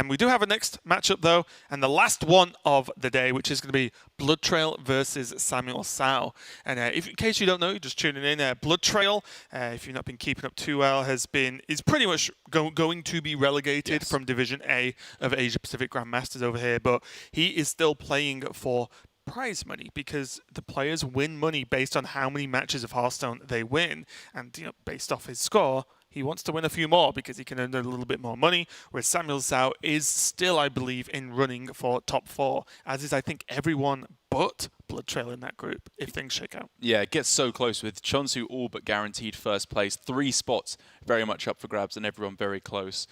We do have a next matchup, though, and the last one of the day, which is going to be BloodTrail versus SamuelTsao. And in case you don't know, you're just tuning in, BloodTrail, if you've not been keeping up too well, is pretty much going to be relegated from Division A of Asia Pacific Grandmasters over here, but he is still playing for prize money because the players win money based on how many matches of Hearthstone they win, and based off his score, he wants to win a few more because he can earn a little bit more money, whereas SamuelTsao is still, I believe, in running for top 4, as is, I think, everyone but BloodTrail in that group, if things shake out. Yeah, it gets so close with Chonsu all but guaranteed first place. 3 spots very much up for grabs and everyone very close.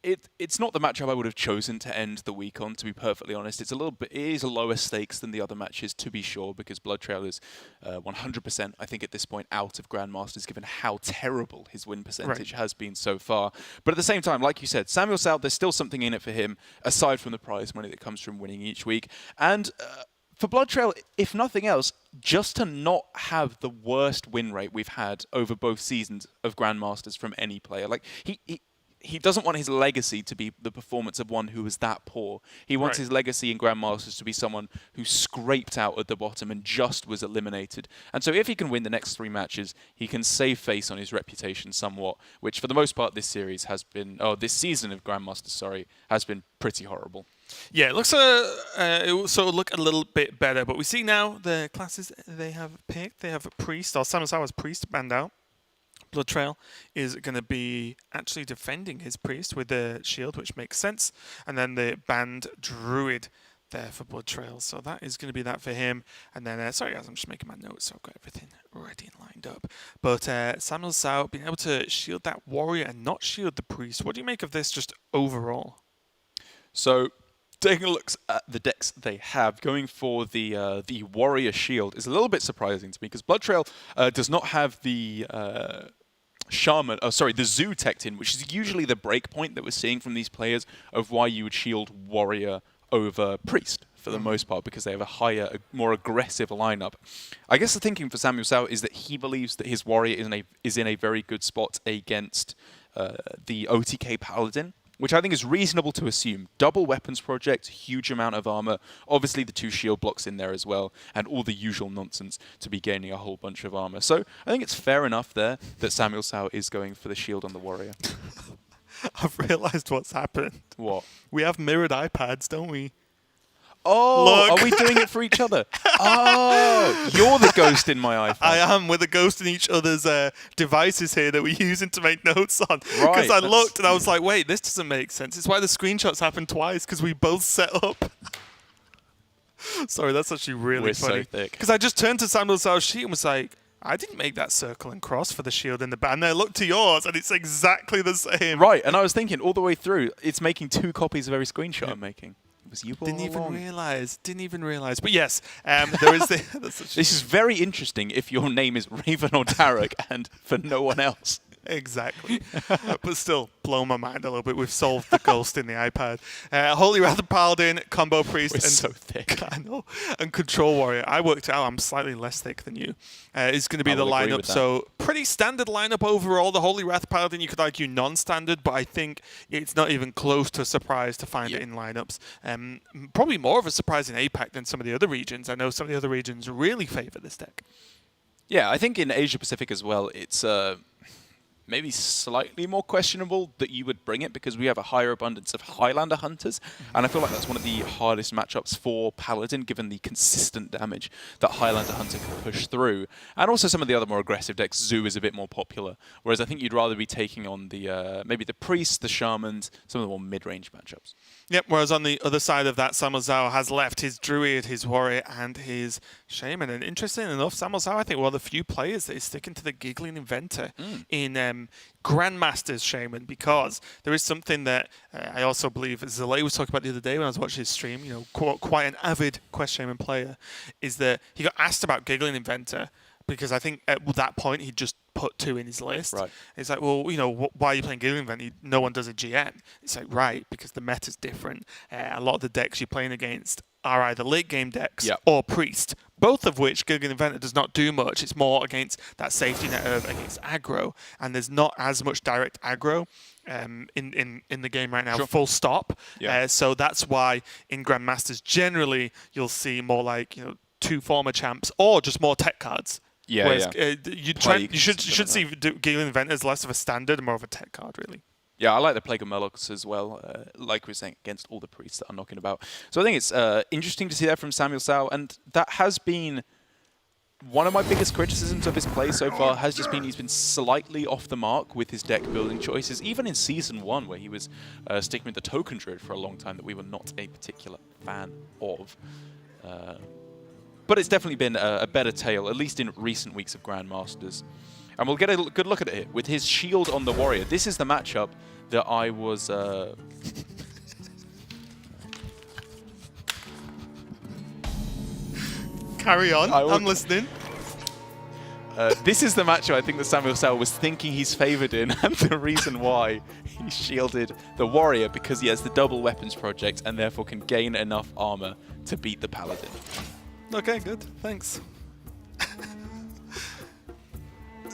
It's not the matchup I would have chosen to end the week on, to be perfectly honest. It is a lower stakes than the other matches, to be sure, because BloodTrail is 100%, I think, at this point, out of Grandmasters, given how terrible his win percentage has been so far. But at the same time, like you said, SamuelTsao, there's still something in it for him, aside from the prize money that comes from winning each week. And for BloodTrail, if nothing else, just to not have the worst win rate we've had over both seasons of Grandmasters from any player. Like, he doesn't want his legacy to be the performance of one who was that poor. He wants his legacy in Grandmasters to be someone who scraped out at the bottom and just was eliminated. And so if he can win the next 3 matches, he can save face on his reputation somewhat, which for the most part this season of Grandmasters, sorry, has been pretty horrible. Yeah, it looks it will sort of look a little bit better, but we see now the classes they have picked. They have a Priest, or SamuelTsao has Priest banned out. BloodTrail is going to be actually defending his Priest with the shield, which makes sense. And then the banned Druid there for BloodTrail. So that is going to be that for him. And then, sorry guys, I'm just making my notes so I've got everything ready and lined up. But SamuelTsao being able to shield that Warrior and not shield the Priest. What do you make of this just overall? So, taking a look at the decks they have, going for the Warrior Shield is a little bit surprising to me because BloodTrail does not have the the Zoo teched in, which is usually the breakpoint that we're seeing from these players of why you would shield Warrior over Priest for the most part, because they have a more aggressive lineup. I guess the thinking for SamuelTsao is that he believes that his Warrior is in a very good spot against the OTK Paladin, which I think is reasonable to assume. Double weapons project, huge amount of armor, obviously the 2 shield blocks in there as well, and all the usual nonsense to be gaining a whole bunch of armor. So I think it's fair enough there that SamuelTsao is going for the shield on the Warrior. I've realized what's happened. What? We have mirrored iPads, don't we? Oh, Look. Are we doing it for each other? Oh, you're the ghost in my iPhone. I am. We're the ghost in each other's devices here that we're using to make notes on. Right. Because I looked and I was like, wait, this doesn't make sense. It's why the screenshots happened twice, because we both set up. Sorry, that's actually really funny. We're so thick. Because I just turned to SamuelTsao's sheet and was like, I didn't make that circle and cross for the shield in the ban. I looked to yours and it's exactly the same. Right, and I was thinking all the way through, it's making 2 copies of every screenshot I'm making. Was you Didn't even realize. But yes, there is the... This is very interesting if your name is Raven or Tarek and for no one else. Exactly. But still, blow my mind a little bit. We've solved the ghost in the iPad. Holy Wrath Paladin, Combo Priest, We're so thick. I know. And Control Warrior. I worked out I'm slightly less thick than you. Is going to be the lineup. So pretty standard lineup overall. The Holy Wrath Paladin, you could argue non-standard, but I think it's not even close to a surprise to find it in lineups. Probably more of a surprise in APAC than some of the other regions. I know some of the other regions really favor this deck. Yeah, I think in Asia Pacific as well, it's maybe slightly more questionable that you would bring it because we have a higher abundance of Highlander Hunters, and I feel like that's one of the hardest matchups for Paladin, given the consistent damage that Highlander Hunter can push through. And also some of the other more aggressive decks, Zoo is a bit more popular, whereas I think you'd rather be taking on the maybe the Priests, the Shamans, some of the more mid-range matchups. Yep, whereas on the other side of that, SamuelTsao has left his Druid, his Warrior, and his Shaman. And interesting enough, SamuelTsao, I think, one of the few players that is sticking to the Giggling Inventor in Grandmasters Shaman, because there is something that I also believe Zalay was talking about the other day when I was watching his stream, you know, quite an avid Quest Shaman player, is that he got asked about Giggling Inventor because I think at that point he'd just put 2 in his list. Right. It's like, well, you know, why are you playing Giggling Inventor? No one does a GN. It's like, right, because the meta's different. A lot of the decks you're playing against are either late game decks or Priest, both of which Giggling Inventor does not do much. It's more against that safety net of against aggro, and there's not as much direct aggro in the game right now, Sure. full stop. Yeah. So that's why in Grandmasters generally you'll see more like 2 former champs or just more tech cards. Yeah, Whereas, yeah. you should see Galen Event as less of a standard and more of a tech card, really. Yeah, I like the Plague of Murlocs as well, like we were saying, against all the priests that are knocking about. So I think it's interesting to see that from SamuelTsao, and that has been one of my biggest criticisms of his play so far, has just been he's been slightly off the mark with his deck building choices, even in Season 1, where he was sticking with the Token Druid for a long time that we were not a particular fan of. But it's definitely been a better tale, at least in recent weeks of Grandmasters. And we'll get a good look at it here. With his shield on the Warrior, this is the matchup that I was... Carry on, I'm listening. This is the matchup I think that SamuelTsao was thinking he's favoured in, and the reason why he shielded the Warrior, because he has the double weapons project and therefore can gain enough armor to beat the Paladin. Okay, good. Thanks.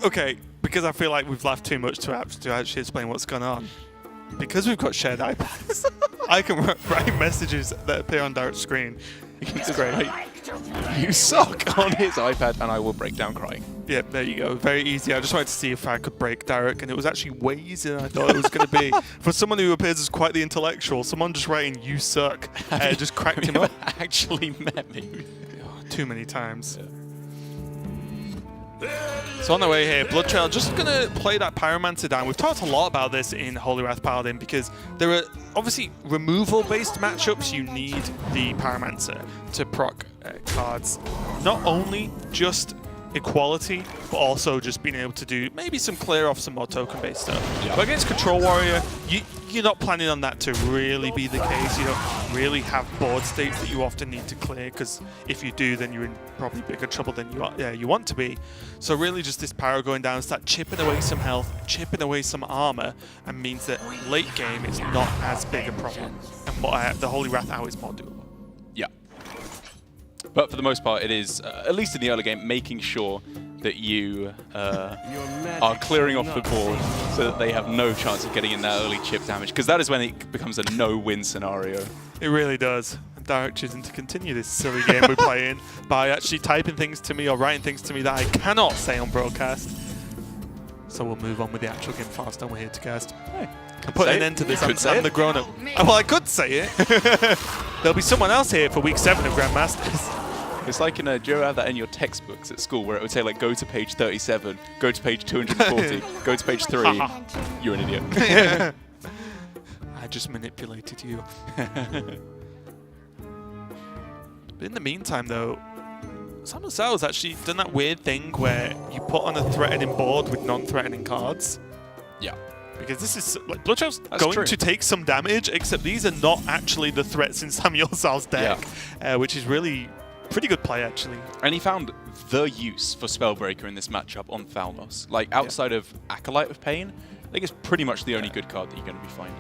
Okay, because I feel like we've laughed too much to actually explain what's going on. Because we've got shared iPads, I can write messages that appear on direct screen. It's great. You suck on his iPad, and I will break down crying. Yeah, there you go. Very easy. I just wanted to see if I could break Derek, and it was actually way easier than I thought it was going to be. For someone who appears as quite the intellectual, someone just writing "you suck" just cracked him up. Actually met me. Too many times. Yeah. So on the way here, BloodTrail just going to play that Pyromancer down. We've talked a lot about this in Holy Wrath Paladin because there are obviously removal-based matchups. You need the Pyromancer to proc cards. Not only just equality, but also just being able to do maybe some clear off some more token-based stuff. Yeah. But against Control Warrior, you're not planning on that to really be the case. You don't really have board states that you often need to clear, because if you do, then you're in probably bigger trouble than you want to be. So really just this Pyro going down, start chipping away some health, chipping away some armor, and means that late game it's not as big a problem. And the Holy Wrath out is more doable. Yeah. But for the most part, it is, at least in the early game, making sure that you are clearing off the board so that they have no chance of getting in that early chip damage, because that is when it becomes a no-win scenario. It really does. Derek choosing to continue this silly game we're playing by actually typing things to me or writing things to me that I cannot say on broadcast. So we'll move on with the actual game fast, and we're here to cast. Hey, I'll put an end to this. I'm the grown-up. Well, I could say it. There'll be someone else here for week 7 of Grandmasters. It's like do you have that in your textbooks at school where it would say, like, go to page 37, go to page 240, go to page 3, you're an idiot. I just manipulated you. But in the meantime, though, SamuelTsao actually done that weird thing where you put on a threatening board with non-threatening cards. Yeah. Because this is, like, BloodTrail's going to take some damage, except these are not actually the threats in SamuelTsao's deck, which is really pretty good play, actually. And he found the use for Spellbreaker in this matchup on Thalnos. Like, outside of Acolyte of Pain, I think it's pretty much the only good card that you're going to be finding.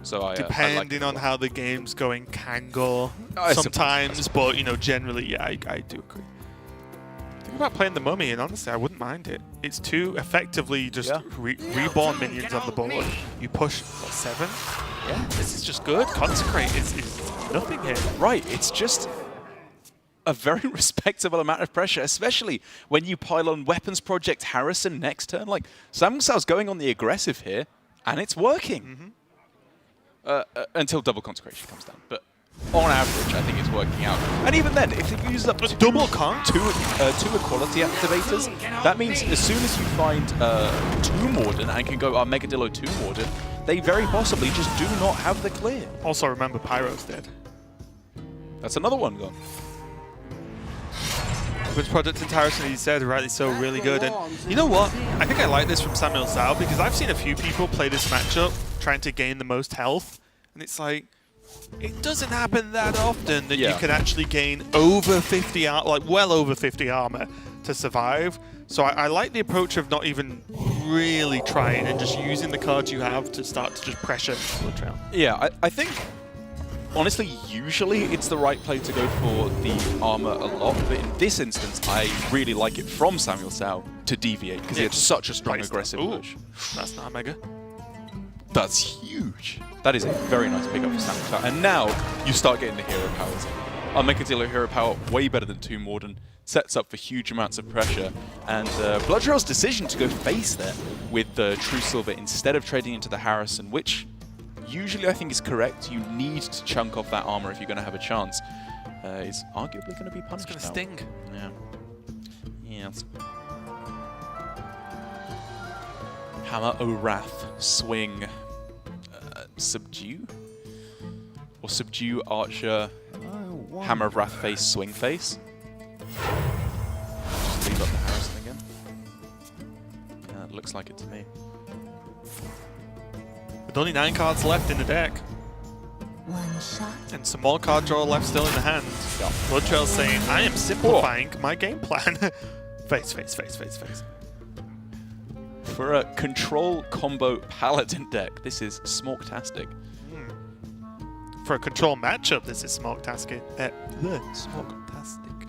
So depending on how the game's going, can go sometimes, but generally, yeah, I do agree. Think about playing the Mummy, and honestly, I wouldn't mind it. It's 2 effectively just reborn minions on the board. You push, what, 7? Yeah, this is just good. Consecrate is nothing here. Right, it's just a very respectable amount of pressure, especially when you pile on Weapons Project Harrison next turn. Like, SamuelTsao's going on the aggressive here, and it's working. Mm-hmm. Until double consecration comes down, but on average, I think it's working out. And even then, if you use up two equality activators, that means as soon as you find Tomb Warden and can go Megadillo Tomb Warden, they very possibly just do not have the clear. Also, remember Pyro's dead. That's another one gone. Which Project in Harrison, he said, rightly so, really good. And you know what? I think I like this from SamuelTsao, because I've seen a few people play this matchup trying to gain the most health, and it's like, it doesn't happen that often that you can actually gain over 50, like well over 50 armor to survive. So I like the approach of not even really trying and just using the cards you have to start to just pressure BloodTrail. Yeah, I think, honestly, usually it's the right play to go for the armor a lot, but in this instance, I really like it from SamuelTsao to deviate, because he had such a strong aggressive push. That's not a mega. That's huge. That is a very nice pickup for SamuelTsao. And now you start getting the hero powers. Armadillo hero power way better than Tomb Warden. Sets up for huge amounts of pressure. And BloodTrail's decision to go face there with the True Silver instead of trading into the Harrison, which usually I think is correct. You need to chunk off that armor if you're going to have a chance. Is arguably going to be punished. It's going to sting. Yeah. Yes. Hammer o' Wrath, swing, subdue? Or subdue, archer, Hammer of Wrath face, swing face? Just leave up the Harrison again. It looks like it to me. With only 9 cards left in the deck. One shot. And some more card draw left still in the hand. Yeah. BloodTrail's saying, I am simplifying my game plan. Face, face, face, face, face. For a control combo paladin deck, this is smorktastic. For a control matchup, this is smorktastic. Smorktastic.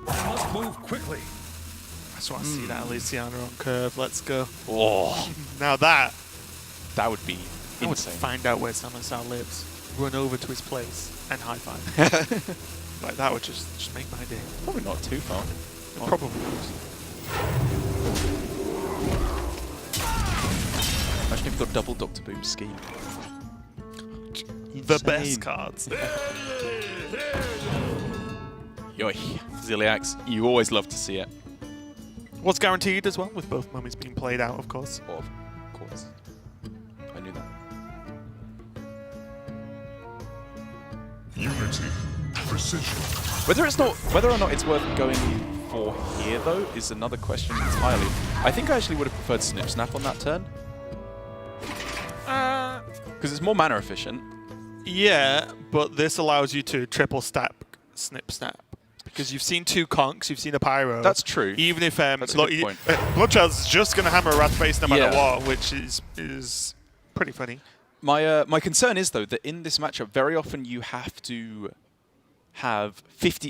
Must move quickly. I just want to see that Elysiana on curve. Let's go. Oh, Now that that would be I would insane. find out where SamuelTsao lives, run over to his place, and high five. Like that would just make my day. Probably not too far. It probably was. Imagine if you've got double Dr. Boom scheme. The Insane. best cards. Yoy, Ziliax, you always love to see it. What's guaranteed as well, with both mummies being played out, of course. Of course. I knew that. Unity. Precision. Whether or not it's worth going for here though is another question entirely. I think I actually would have preferred Snip Snap on that turn. Because it's more mana efficient. Yeah, but this allows you to triple stack Snip Snap. Because you've seen 2 conks, you've seen a pyro. That's true. Even if That's a good point. BloodTrail's just going to hammer a Wrath face no matter Yeah. what, which is pretty funny. My concern is though that in this matchup, very often you have to have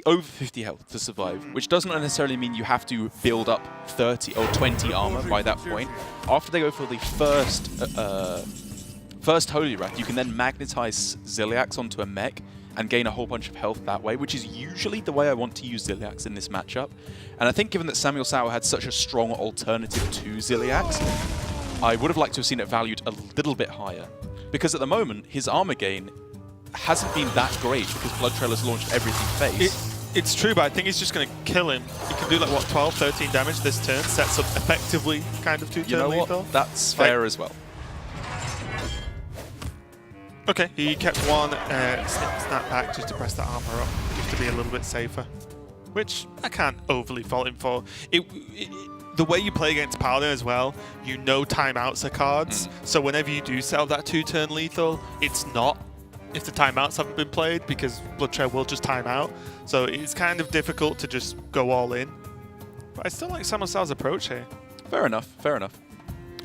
over 50 health to survive, which doesn't necessarily mean you have to build up 30 or 20 armor by that point. After they go for the first Holy Wrath, you can then magnetize Ziliax onto a mech and gain a whole bunch of health that way, which is usually the way I want to use Ziliax in this matchup. And I think given that SamuelTsao had such a strong alternative to Ziliax, I would have liked to have seen it valued a little bit higher. Because at the moment, his armor gain hasn't been that great because BloodTrail has launched everything face. It's true, but I think he's just going to kill him. He can do like, what, 12, 13 damage this turn, sets up effectively kind of 2-turn You know lethal. what? That's fair as well. Okay, he kept one snap back just to press the armor up, just to be a little bit safer. Which I can't overly fault him for. The way you play against Paladin as well, you know timeouts are cards, so whenever you do set up that 2-turn lethal, it's not if the timeouts haven't been played, because BloodTrail will just time out. So it's kind of difficult to just go all in. But I still like SamuelTsao's approach here. Fair enough, fair enough.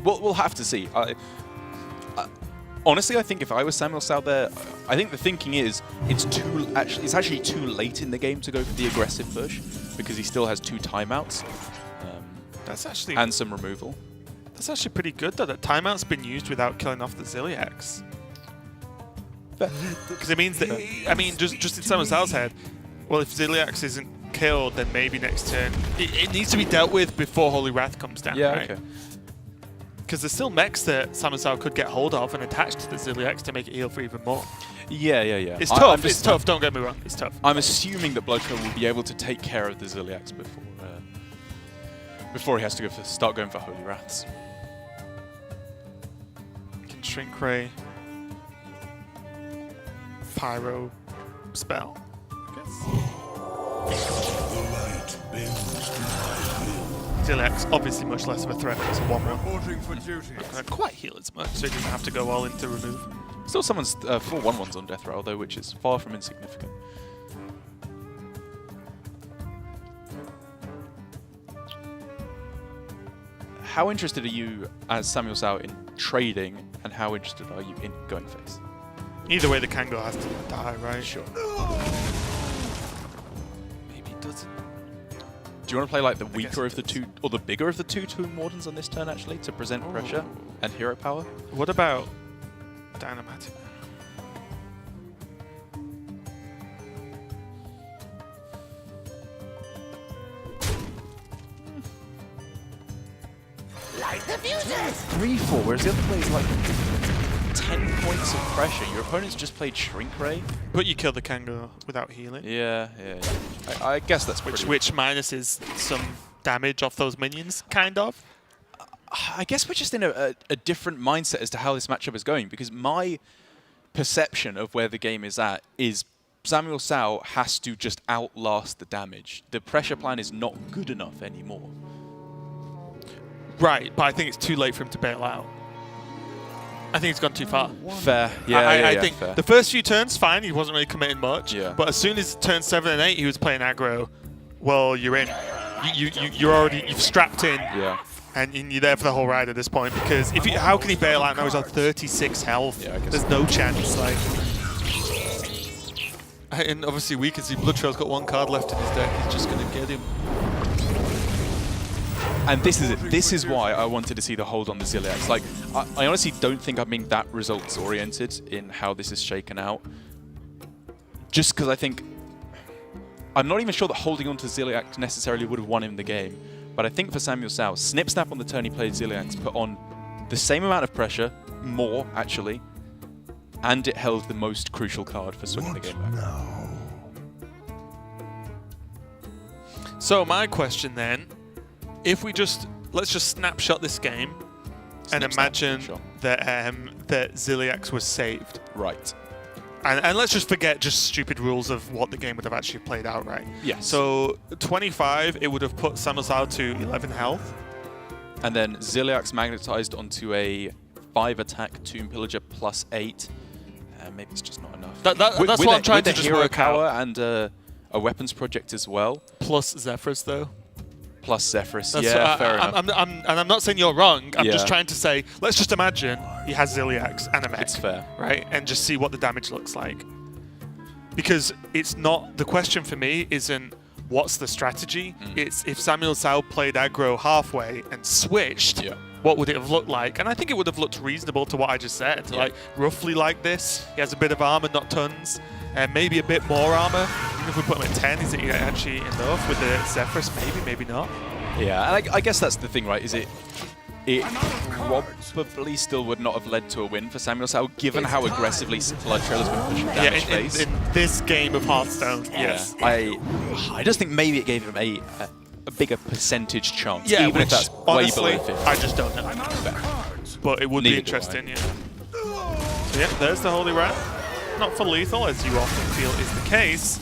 We'll have to see. Honestly, I think if I was SamuelTsao there, I think the thinking is it's actually too late in the game to go for the aggressive push because he still has 2 timeouts. That's actually and some removal. That's actually pretty good though. That timeout's been used without killing off the Ziliax. Because it means that I mean, just in SamuelTsao's head, well, if Ziliax isn't killed, then maybe next turn it needs to be dealt with before Holy Wrath comes down. Yeah, right? okay. Because there's still mechs that SamuelTsao could get hold of and attach to the Ziliax to make it heal for even more. Yeah. It's tough. It's tough. Don't get me wrong. It's tough. I'm assuming that BloodTrail will be able to take care of the Ziliax before he has to start going for Holy Wraths. Can Shrink Ray, Pyro, spell. I guess. Ziliax, obviously much less of a threat. It's a 1-1. Reporting for duty. Not going to quite heal as much, so he doesn't have to go all in to remove. Still someone's 4 1-1s on death row though, which is far from insignificant. How interested are you as SamuelTsao in trading, and how interested are you in going face? Either way, the Kango has to die, right? Sure. Maybe it doesn't. Do you want to play like the weaker of the 2 or the bigger of the two Tomb Wardens on this turn, actually, to present pressure and hero power. What about Dynamite? Light the fuses! 3-4, whereas the other plays like 10 points of pressure. Your opponent's just played Shrink Ray. But you kill the Kangaroo without healing. Yeah. I guess that's pretty... Which minuses some damage off those minions, kind of. I guess we're just in a different mindset as to how this matchup is going, because my perception of where the game is at is SamuelTsao has to just outlast the damage. The pressure plan is not good enough anymore. Right, but I think it's too late for him to bail out. I think he's gone too far. Fair. I think fair. the first few turns, fine, he wasn't really committing much. Yeah. But as soon as turn 7 and 8, he was playing aggro. Well, you're in. You've strapped in. Yeah. And you're there for the whole ride at this point, because if how can he bail out now? He's on 36 health. Yeah, I guess there's no chance. Like, and obviously we can see BloodTrail's got 1 card left in his deck. He's just going to get him. And this is it. This is why I wanted to see the hold on the Ziliax. Like, I honestly don't think I'm being that results oriented in how this is shaken out. Just because I think I'm not even sure that holding on to Ziliax necessarily would have won him the game. But I think for SamuelTsao, Snip Snap on the turn he played Ziliax put on the same amount of pressure, more actually, and it held the most crucial card for swinging the game back. So my question then, if we let's just snapshot this game and imagine that that Ziliax was saved. Right. And let's just forget just stupid rules of what the game would have actually played out, right? Yes. So 25, it would have put SamuelTsao to 11 health. And then Ziliax magnetized onto a 5 attack Tomb Pillager plus 8. Maybe it's just not enough. That's what I'm trying to just work power out. And a weapons project as well. Plus Zephyrus, though. Plus Zephyrus, That's yeah, fair enough. And I'm not saying you're wrong. I'm just Yeah. trying to say, let's just imagine he has Ziliax and a mech. It's fair. Right? And just see what the damage looks like. Because it's not, the question for me isn't what's the strategy. It's if SamuelTsao played aggro halfway and switched, what would it have looked like? And I think it would have looked reasonable to what I just said. Yeah. Like, roughly like this. He has a bit of armor, not tons. And maybe a bit more armor. Even if we put him at 10, is it actually enough with the Zephyrus? Maybe not. Yeah, and I guess that's the thing, right? Is it probably still would not have led to a win for SamuelTsao, given how aggressively BloodTrail has been pushing down his face. In this game of Hearthstone, yes. I just think maybe it gave him a bigger percentage chance, Yeah, even if that's honestly, way below 50. I just don't know. But it would be interesting, yeah. So yeah, there's the Holy Rat. Not for lethal, as you often feel is the case,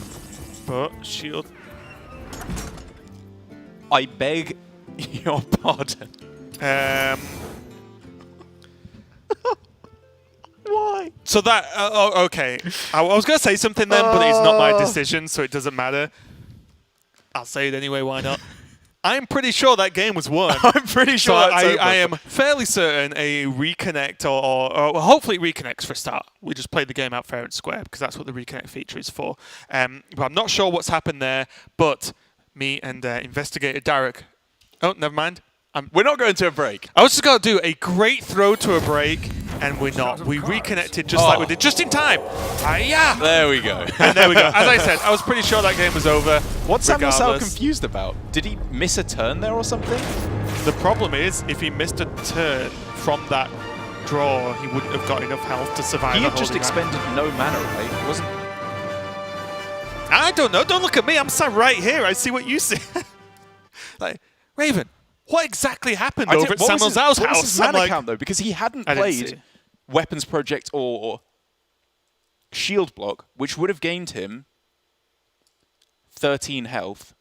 but shield. I beg your pardon. Why? So that, okay. I was going to say something then, but it's not my decision, so it doesn't matter. I'll say it anyway, why not? I'm pretty sure that game was won. I'm pretty sure So that's over. I am fairly certain a reconnect, or hopefully it reconnects for a start. We just played the game out fair and square, because that's what the reconnect feature is for. But I'm not sure what's happened there, but me and Investigator Derek... Oh, never mind. We're not going to a break. I was just going to do a great throw to a break, and we're not. We reconnected just like we did, just in time. Yeah. There we go. And there we go. As I said, I was pretty sure that game was over. What's SamuelTsao regardless. confused about? Did he miss a turn there or something? The problem is, if he missed a turn from that draw, he wouldn't have got enough health to survive. He the had just Holy Rat. expended no mana, right? It wasn't. I don't know. Don't look at me. I'm sat right here. I see what you see. Like, Raven, what exactly happened over at SamuelTsao's house? What was his mana I'm like, count, though? Because he hadn't I didn't see. played Weapons Project or Shield Block, which would have gained him 13 health,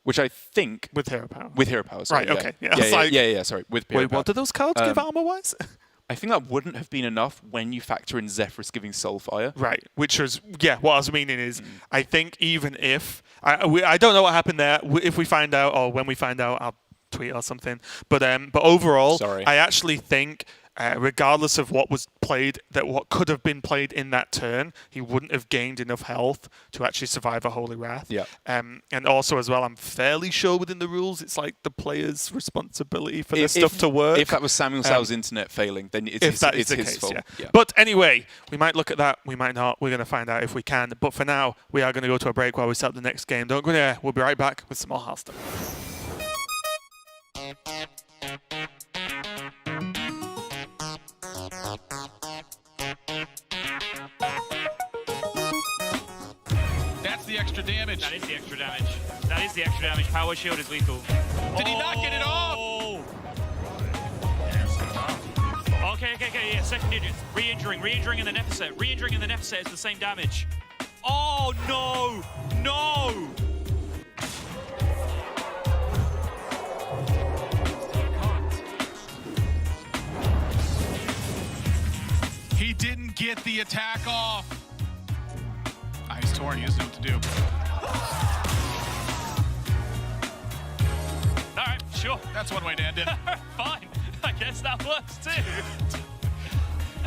which I think... with hero power. With hero power, sorry. Right, yeah. okay. Yeah, I was like, yeah, sorry. With hero wait, power. what do those cards give armor-wise? I think that wouldn't have been enough when you factor in Zephyrus giving Soulfire. Right, which was, yeah, what I was meaning is, I think even if, I don't know what happened there, if we find out, or when we find out, I'll tweet or something, but overall, Sorry. I actually think regardless of what was played, what could have been played in that turn, he wouldn't have gained enough health to actually survive a Holy Wrath. Yeah. And also as well, I'm fairly sure within the rules, it's like the player's responsibility for this stuff to work. If that was SamuelTsAo's internet failing, then it's his fault. Yeah. But anyway, we might look at that, we might not. We're going to find out if we can. But for now, we are going to go to a break while we set up the next game. Don't go there. We'll be right back with some more Hearthstone. That's the extra damage. That is the extra damage. That is the extra damage. Power shield is lethal. Did he not get it off? Okay, yeah. Second digits. Re-injuring in the next set. Re-injuring in the next set is the same damage. Oh, no! No! He didn't get the attack off. He's torn. He doesn't know what to do. All right, sure. That's one way to end it. Fine. I guess that works too.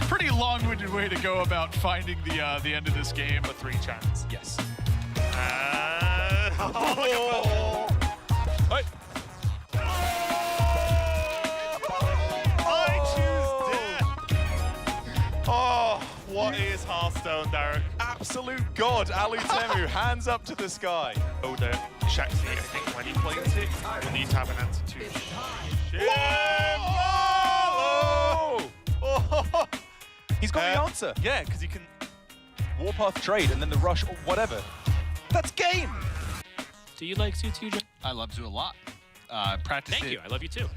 Pretty long-winded way to go about finding the end of this game. For 3 chances. Yes. What is Hearthstone, Derek? Absolute god, Ali Temu, hands up to the sky. Oh, the Shaxi, I think when he plays it, will need to have an answer to. Oh! He's got the answer. Yeah, because he can. Warpath trade and then the rush or whatever. That's game! Do you like Zoo TJ? I love Zoo a lot. Practice Thank it. you. I love you too.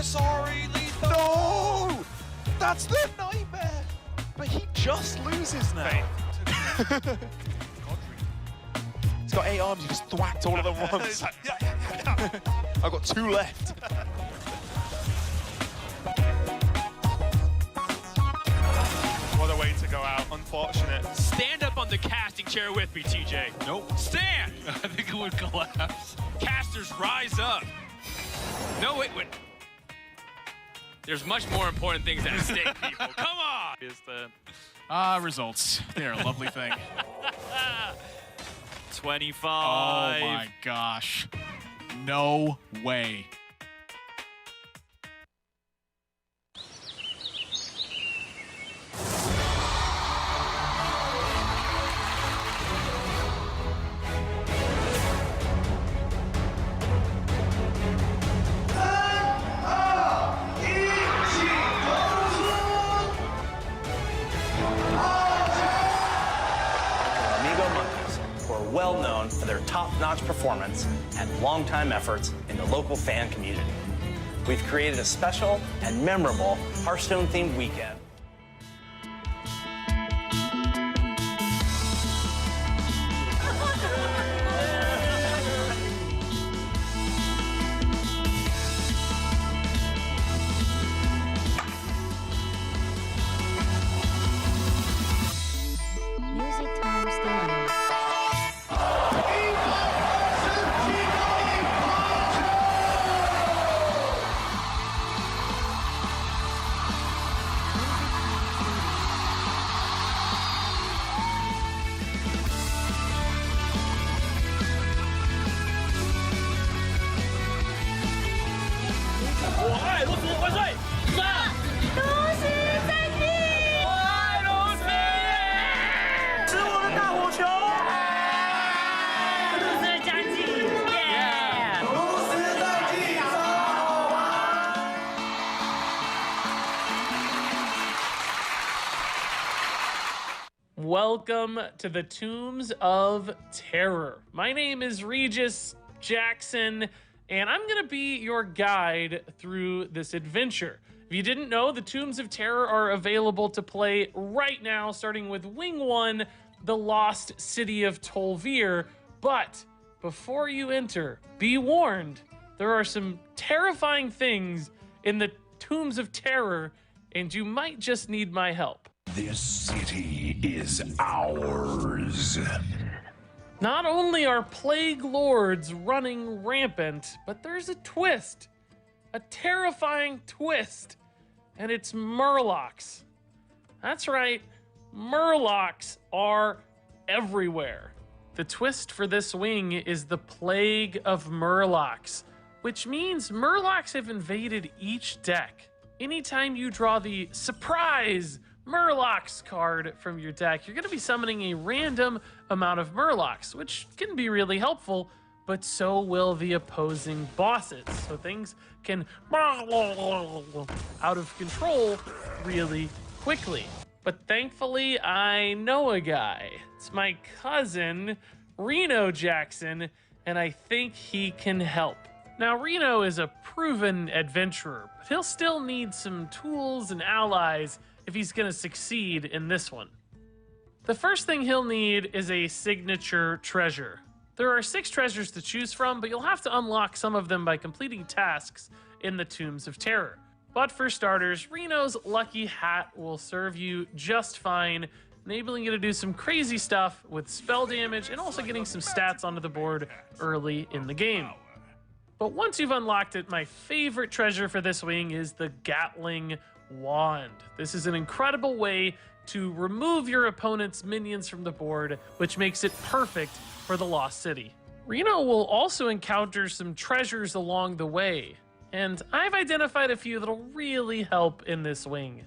Sorry, lethal. No! That's the nightmare! But he just loses now. He's got 8 arms, he just thwacked all of them once. I've got 2 left. What a way to go out. Unfortunate. Stand up on the casting chair with me, TJ. Nope. Stand! I think it would collapse. Casters, rise up. No, wait. There's much more important things at stake, people. Come on! Results. They're a lovely thing. 25. Oh my gosh. No way. Well known for their top-notch performance and long-time efforts in the local fan community. We've created a special and memorable Hearthstone-themed weekend. Welcome to the Tombs of Terror. My name is Regis Jackson, and I'm going to be your guide through this adventure. If you didn't know, the Tombs of Terror are available to play right now, starting with Wing 1, the Lost City of Tolvir. But before you enter, be warned, there are some terrifying things in the Tombs of Terror, and you might just need my help. This city is ours. Not only are Plague Lords running rampant, but there's a twist. A terrifying twist. And it's Murlocs. That's right, Murlocs are everywhere. The twist for this wing is the Plague of Murlocs, which means Murlocs have invaded each deck. Anytime you draw the Surprise Murlocs card from your deck, you're going to be summoning a random amount of Murlocs, which can be really helpful, but so will the opposing bosses. So things can out of control really quickly. But thankfully, I know a guy. It's my cousin, Reno Jackson, and I think he can help. Now, Reno is a proven adventurer, but he'll still need some tools and allies if he's going to succeed in this one. The first thing he'll need is a signature treasure. There are 6 treasures to choose from, but you'll have to unlock some of them by completing tasks in the Tombs of Terror. But for starters, Reno's lucky hat will serve you just fine, enabling you to do some crazy stuff with spell damage and also getting some stats onto the board early in the game. But once you've unlocked it, my favorite treasure for this wing is the Gatling Wand. This is an incredible way to remove your opponent's minions from the board, which makes it perfect for the Lost City. Reno will also encounter some treasures along the way, and I've identified a few that'll really help in this wing.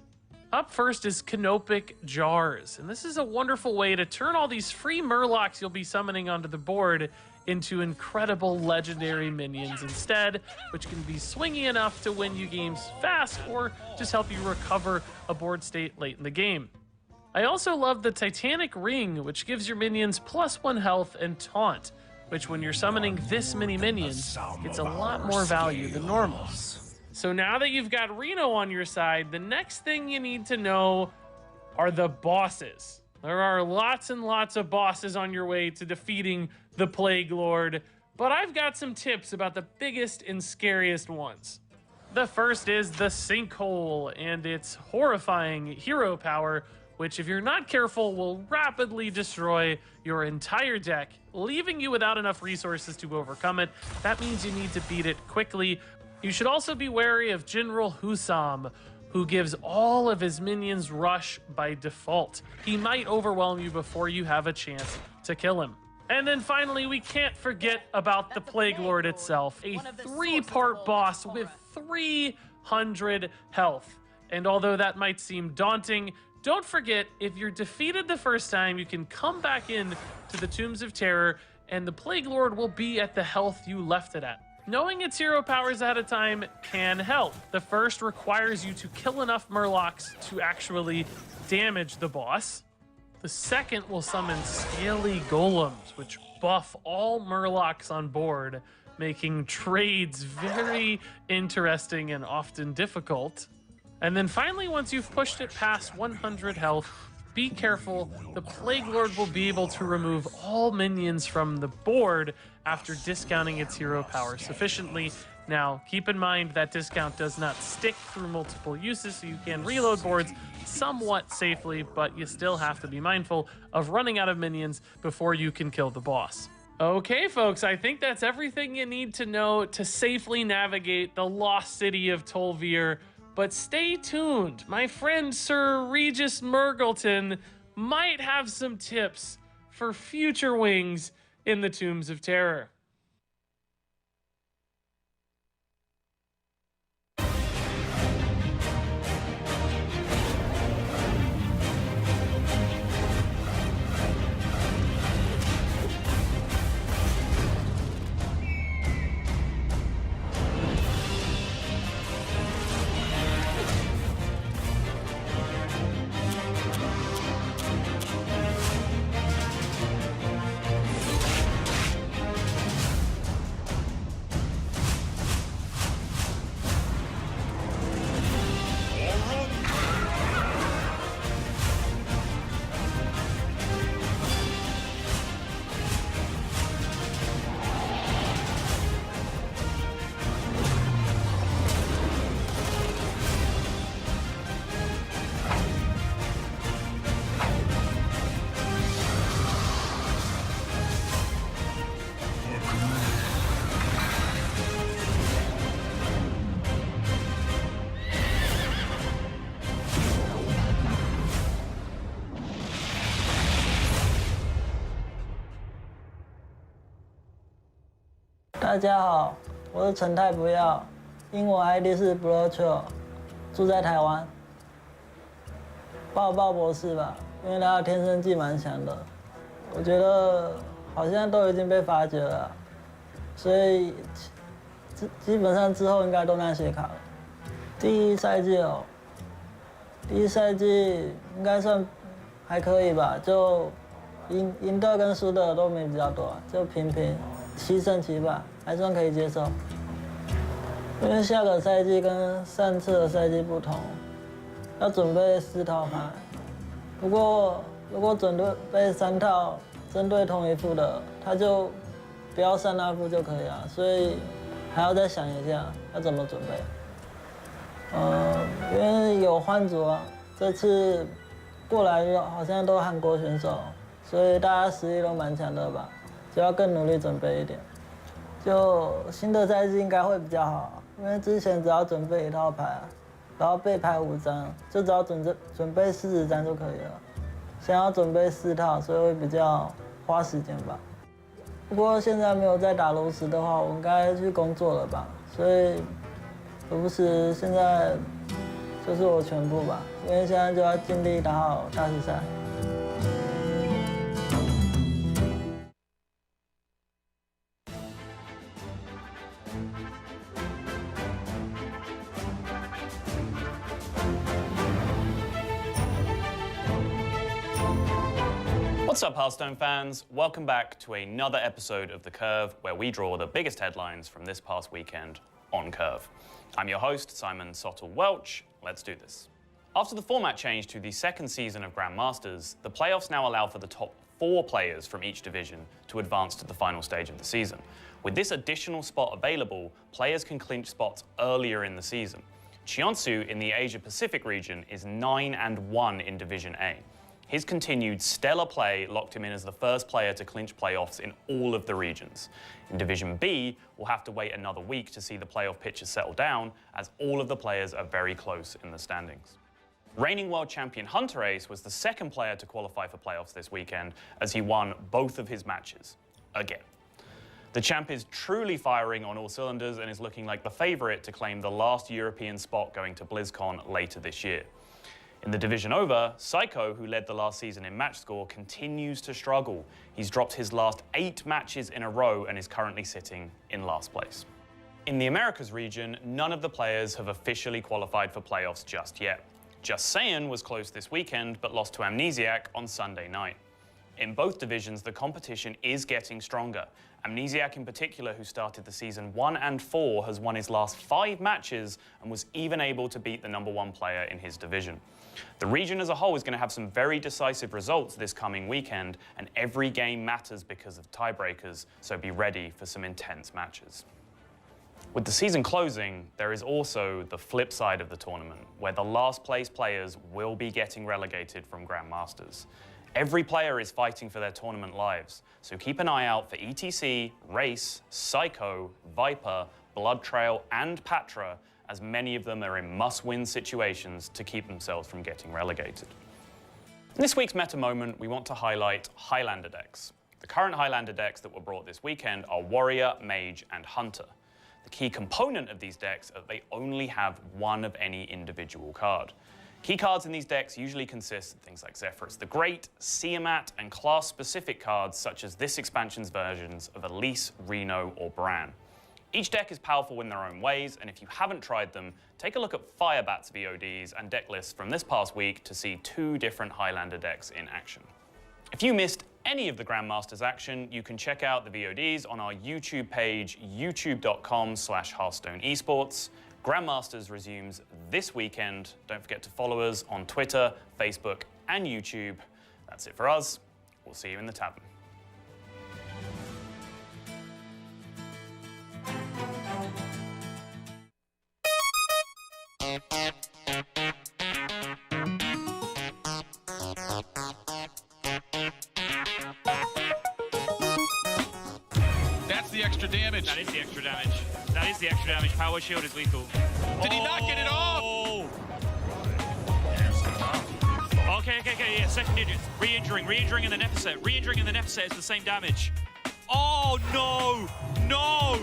Up first is Canopic Jars, and this is a wonderful way to turn all these free Murlocs you'll be summoning onto the board into incredible legendary minions instead, which can be swingy enough to win you games fast or just help you recover a board state late in the game. I also love the Titanic Ring, which gives your minions +1 health and taunt, which when you're summoning this many minions, it's a lot more value than normal. So now that you've got Reno on your side, the next thing you need to know are the bosses. There are lots and lots of bosses on your way to defeating the Plague Lord, but I've got some tips about the biggest and scariest ones. The first is the Sinkhole and its horrifying hero power, which if you're not careful will rapidly destroy your entire deck, leaving you without enough resources to overcome it. That means you need to beat it quickly. You should also be wary of General Husam, who gives all of his minions rush by default. He might overwhelm you before you have a chance to kill him. And then finally, we can't forget about the Plague Lord itself, a 3-part boss with 300 health. And although that might seem daunting, don't forget, if you're defeated the first time, you can come back in to the Tombs of Terror, and the Plague Lord will be at the health you left it at. Knowing its hero powers ahead of time can help. The first requires you to kill enough Murlocs to actually damage the boss. The second will summon Scaly Golems, which buff all Murlocs on board, making trades very interesting and often difficult. And then finally, once you've pushed it past 100 health, be careful, the Plague Lord will be able to remove all minions from the board after discounting its hero power sufficiently. Now, keep in mind that discount does not stick through multiple uses, so you can reload boards somewhat safely, but you still have to be mindful of running out of minions before you can kill the boss. Okay, folks, I think that's everything you need to know to safely navigate the lost city of Tol'vir. But stay tuned. My friend Sir Regis Murgleton might have some tips for future wings in the Tombs of Terror. 大家好，我是陈太不要，英文 ID 是 BloodTrail， 住在台湾。抱抱博士吧，因为他的天生技蛮强的，我觉得好像都已经被发掘了，所以基本上之后应该都那些卡了。第一赛季哦，第一赛季应该算还可以吧，就赢的跟输的都没比较多，就平7胜7败，还算可以接受。因为下个赛季跟上次的赛季不同，要准备4套牌。不过如果准备3套针对同一副的，他就不要上那副就可以了，所以还要再想一下要怎么准备。因为有换组啊，这次过来的好像都韩国选手，所以大家实力都蛮强的吧，就要更努力准备一点。就新的赛季应该会比较好，因为之前只要准备1套牌，然后备牌5张，就只要准备40张就可以了。想要准备4套，所以会比较花时间吧。不过现在没有在打炉石的话，我应该去工作了吧，所以炉石现在就是我全部吧，因为现在就要尽力打好大师赛。What's up, Hearthstone fans? Welcome back to another episode of The Curve, where we draw the biggest headlines from this past weekend on Curve. I'm your host, SamuelTsao Welch. Let's do this. After the format change to the second season of Grandmasters, the playoffs now allow for the top 4 players from each division to advance to the final stage of the season. With this additional spot available, players can clinch spots earlier in the season. Cheonsu in the Asia-Pacific region is 9-1 in Division A. His continued stellar play locked him in as the first player to clinch playoffs in all of the regions. In Division B, we'll have to wait another week to see the playoff picture settle down, as all of the players are very close in the standings. Reigning world champion Hunter Ace was the second player to qualify for playoffs this weekend, as he won both of his matches. Again. The champ is truly firing on all cylinders and is looking like the favourite to claim the last European spot going to BlizzCon later this year. In the division over, SamuelTsao, who led the last season in match score, continues to struggle. He's dropped his last 8 matches in a row and is currently sitting in last place. In the Americas region, none of the players have officially qualified for playoffs just yet. Just Saiyan was close this weekend, but lost to Amnesiac on Sunday night. In both divisions, the competition is getting stronger. Amnesiac in particular, who started the season 1-4, has won his last 5 matches and was even able to beat the #1 player in his division. The region as a whole is going to have some very decisive results this coming weekend, and every game matters because of tiebreakers, so be ready for some intense matches. With the season closing, there is also the flip side of the tournament, where the last place players will be getting relegated from Grandmasters. Every player is fighting for their tournament lives, so keep an eye out for ETC, Race, Psycho, Viper, BloodTrail, and Patra, as many of them are in must-win situations to keep themselves from getting relegated. In this week's meta moment, we want to highlight Highlander decks. The current Highlander decks that were brought this weekend are Warrior, Mage, and Hunter. The key component of these decks is that they only have one of any individual card. Key cards in these decks usually consist of things like Zephyrus the Great, Tiamat, and class-specific cards such as this expansion's versions of Elise, Reno, or Bran. Each deck is powerful in their own ways, and if you haven't tried them, take a look at Firebat's VODs and deck lists from this past week to see 2 different Highlander decks in action. If you missed any of the Grandmasters action, you can check out the VODs on our YouTube page, youtube.com/Hearthstone Esports. Grandmasters resumes this weekend. Don't forget to follow us on Twitter, Facebook, and YouTube. That's it for us. We'll see you in the tavern. That's the extra damage. That is the extra damage. That is the extra damage. Power shield is lethal. Did he not get it off? Okay, yeah, second digits. Re-injuring and then Epicet. Re-injuring and then Epicet is the same damage. Oh, no! No!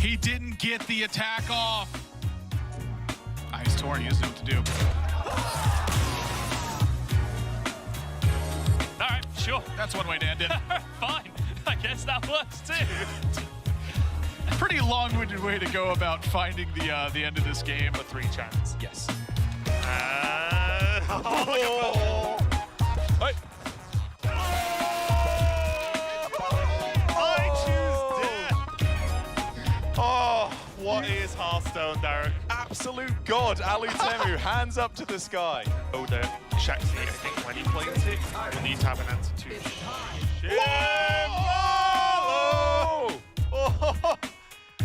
He didn't get the attack off. Ice Tor, he doesn't know what to do. All right, sure. That's one way to end it. Fine. I guess that works too. Pretty long-winded way to go about finding the end of this game. For 3 chance. Yes. Oh, Hey. I choose death. Oh, what is Hearthstone, Derek? Absolute god, Alutemu, hands up to the sky. Oh, the Shaxi, I think when he plays it, will need to have an answer to. Oh!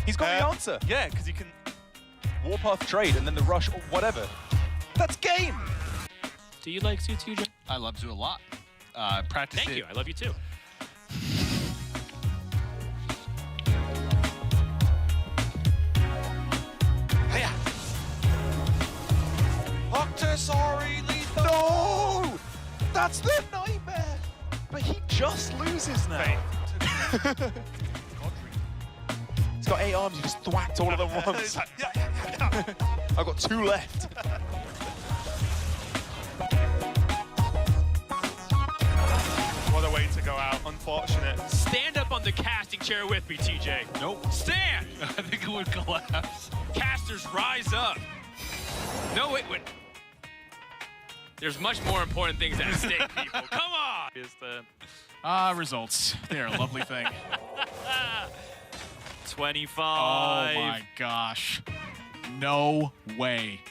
He's got the answer. Yeah, because he can. Warpath trade and then the rush or whatever. That's game. Do you like Suits, TJ? I love Zoo a lot. Practice Thank it. you. I love you too. Hiya. Octosari lethal. No! That's the nightmare. But he just loses now. He's got 8 arms, he just thwacked all of them once. I've got 2 left. What a way to go out. Unfortunate. Stand up on the casting chair with me, TJ. Nope. Stand! I think it would collapse. Casters, rise up. No, it would. There's much more important things at stake, people. Come on! Results. They're a lovely thing. 25. Oh my gosh. No way.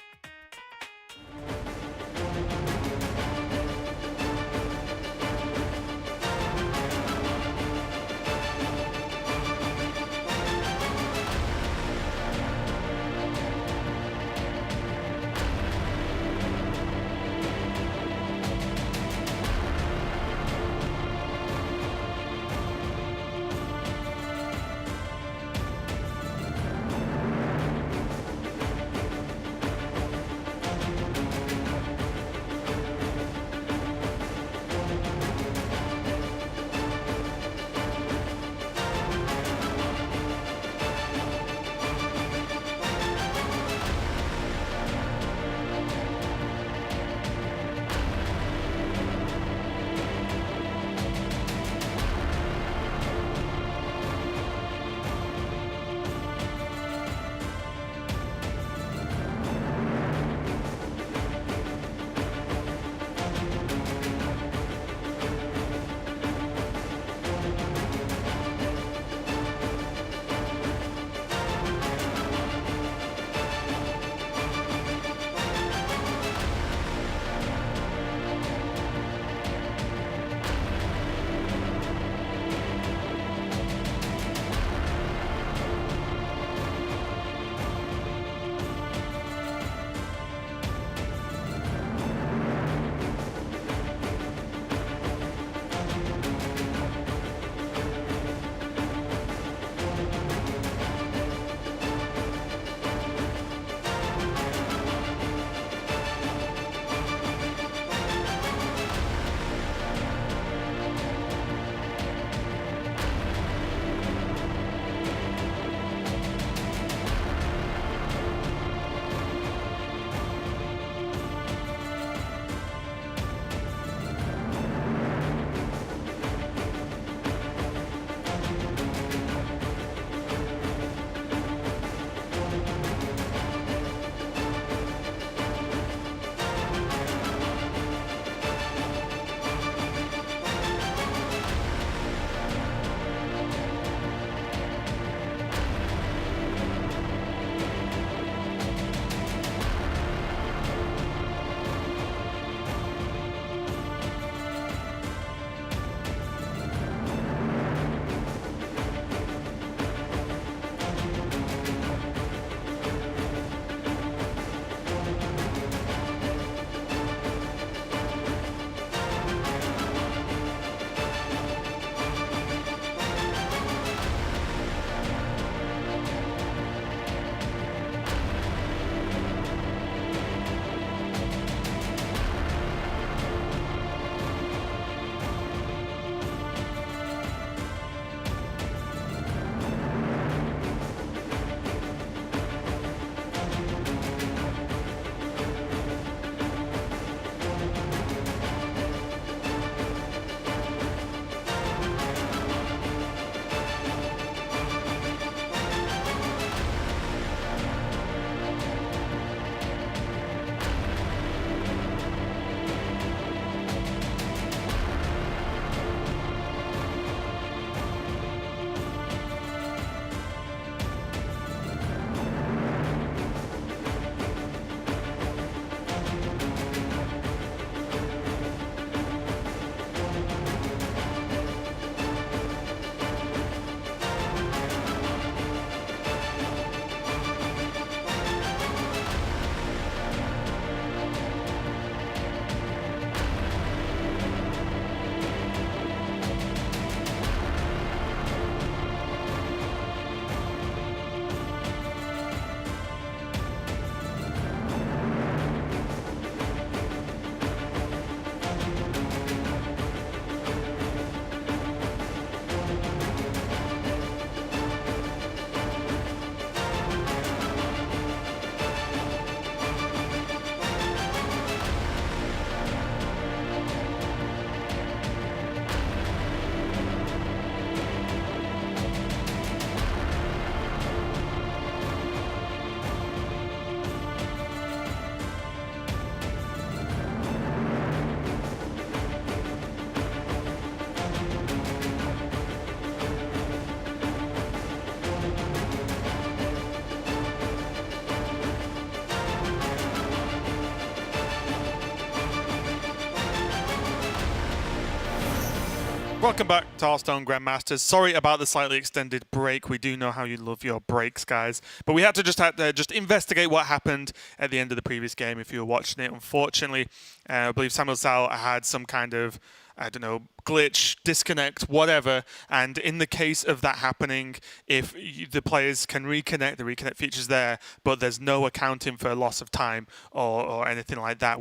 Welcome back to Hearthstone Grandmasters. Sorry about the slightly extended break. We do know how you love your breaks, guys. But we had to just investigate what happened at the end of the previous game if you were watching it. Unfortunately, I believe SamuelTsao had some kind of, I don't know, glitch, disconnect, whatever. And in the case of that happening, if the players can reconnect, the reconnect feature's there, but there's no accounting for loss of time or anything like that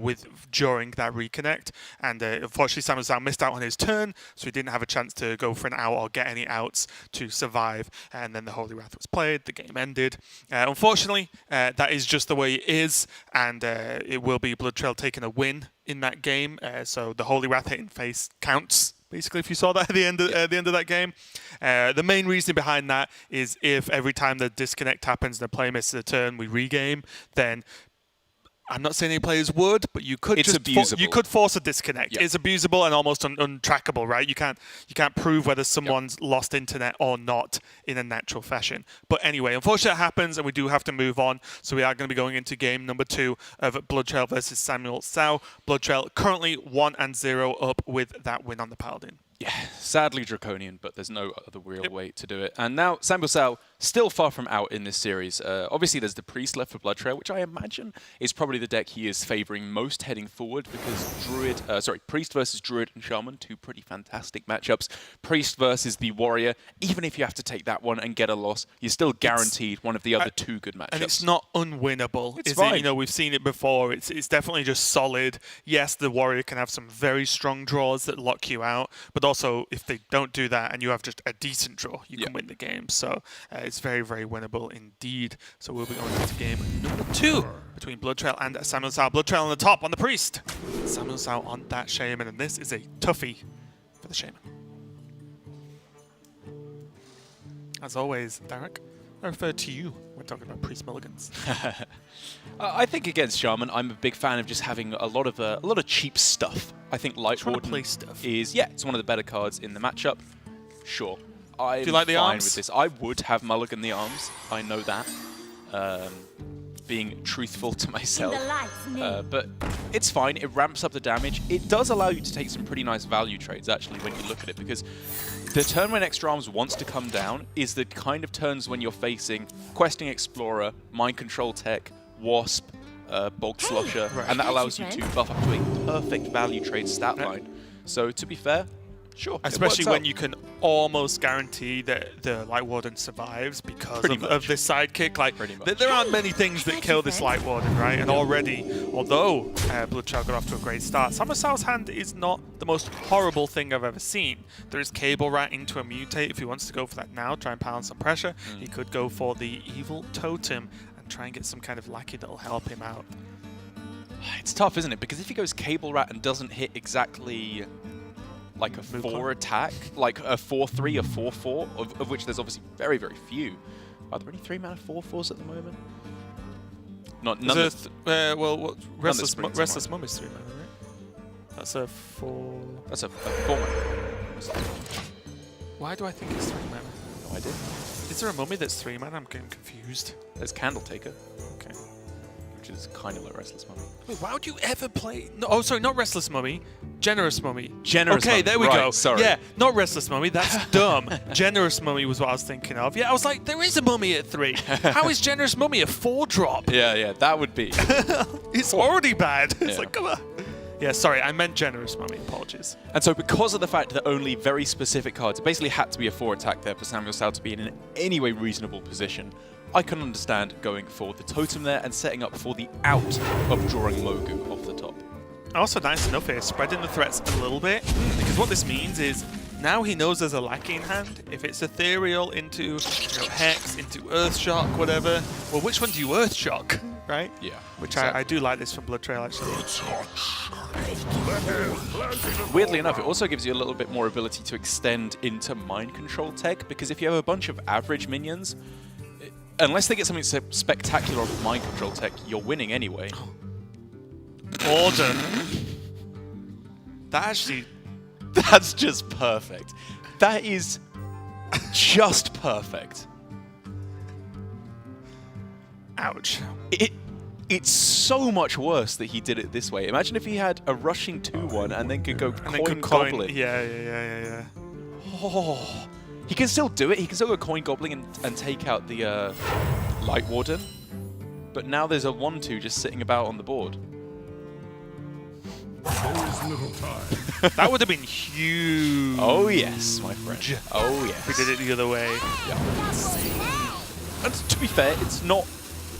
during that reconnect. And unfortunately, SamuelTsao missed out on his turn, so he didn't have a chance to go for an out or get any outs to survive. And then the Holy Wrath was played, the game ended. Unfortunately, that is just the way it is, and it will be BloodTrail taking a win in that game. So the Holy Wrath hitting face counts. Basically, if you saw that at the end of that game. The main reason behind that is if every time the disconnect happens and the player misses a turn, we regame, then I'm not saying any players would, but you could you could force a disconnect. Yep. It's abusable and almost untrackable, right? You can't prove whether someone's lost internet or not in a natural fashion. But anyway, unfortunately it happens and we do have to move on. So we are going to be going into game number 2 of BloodTrail versus SamuelTsao. BloodTrail currently 1-0 up with that win on the Paladin. Yeah, sadly draconian, but there's no other real way to do it. And now SamuelTsao still far from out in this series. Obviously, there's the Priest left for BloodTrail, which I imagine is probably the deck he is favoring most heading forward because Priest versus Druid and Shaman, two pretty fantastic matchups. Priest versus the Warrior, even if you have to take that one and get a loss, you're still guaranteed one of the other two good matchups. And it's not unwinnable. It's fine. You know, we've seen it before. It's definitely just solid. Yes, the Warrior can have some very strong draws that lock you out, but also if they don't do that and you have just a decent draw, you can win the game. So it's very, very winnable indeed. So we'll be going into game number 2 between BloodTrail and SamuelTsao. BloodTrail on the top on the Priest. SamuelTsao on that Shaman, and this is a toughie for the Shaman. As always, Derek, I refer to you when talking about Priest mulligans. I think against Shaman, I'm a big fan of just having a lot of cheap stuff. I think Light Warden is it's one of the better cards in the matchup. Sure, I'm Do you like the fine arms? with this. I would have mulligan the arms. I know that. Being truthful to myself, but it's fine. It ramps up the damage. It does allow you to take some pretty nice value trades actually when you look at it, because the turn when Extra Arms wants to come down is the kind of turns when you're facing Questing Explorer, Mind Control Tech, Wasp, Bog Slosher, and that allows you to buff up to a perfect value trade stat line. So to be fair, sure. Especially when you can almost guarantee that the Light Warden survives because of this sidekick. Like, there aren't many things that kill this Light Warden, right? And already, although BloodTrail got off to a great start, SamuelTsao's hand is not the most horrible thing I've ever seen. There is Cable Rat into a Mutate if he wants to go for that now, try and pound some pressure. He could go for the Evil Totem and try and get some kind of lackey that'll help him out. It's tough, isn't it? Because if he goes Cable Rat and doesn't hit exactly like a 4 attack, like a 4/3, a 4/4, of which there's obviously very, very few. Are there any 3-mana 4/4s at the moment? Restless Mum is 3 mana, right? That's a 4. That's a 4 mana. Why do I think it's 3 mana? No idea. Is there a mummy that's 3 mana? I'm getting confused. There's Candle Taker. Okay. Which is kind of like Restless Mummy. Wait, why would you ever play... No, oh, sorry, not Restless Mummy. Generous Mummy. Generous Mummy. Okay, there we go. Sorry. Yeah, not Restless Mummy. That's dumb. Generous Mummy was what I was thinking of. Yeah, I was like, there is a mummy at 3. How is Generous Mummy a 4-drop? Yeah, that would be. It's already bad. It's like, come on. Yeah, sorry, I meant Generous Mummy. Apologies. And so because of the fact that only very specific cards, it basically had to be a 4 attack there for SamuelTsao to be in an any way reasonable position, I can understand going for the Totem there and setting up for the out of drawing Mogu off the top. Also nice enough here, spreading the threats a little bit, because what this means is now he knows there's a lackey in hand. If it's Ethereal into Hex, into Earthshock, whatever, well, which one do you Earthshock, right? Yeah. Which exactly. I do like this from BloodTrail, actually. Weirdly enough, it also gives you a little bit more ability to extend into Mind Control Tech, because if you have a bunch of average minions, unless they get something spectacular off Mind Control Tech, you're winning anyway. Order. That's just perfect. That is just perfect. Ouch. It's so much worse that he did it this way. Imagine if he had a rushing 2/1 and then could go Coin Goblin. Yeah. Oh, he can still do it. He can still go coin gobbling and take out the Light Warden. But now there's a 1-2 just sitting about on the board. There is little time. That would have been huge. Oh yes, my friend. Oh yes. We did it the other way. Yeah. And to be fair, it's not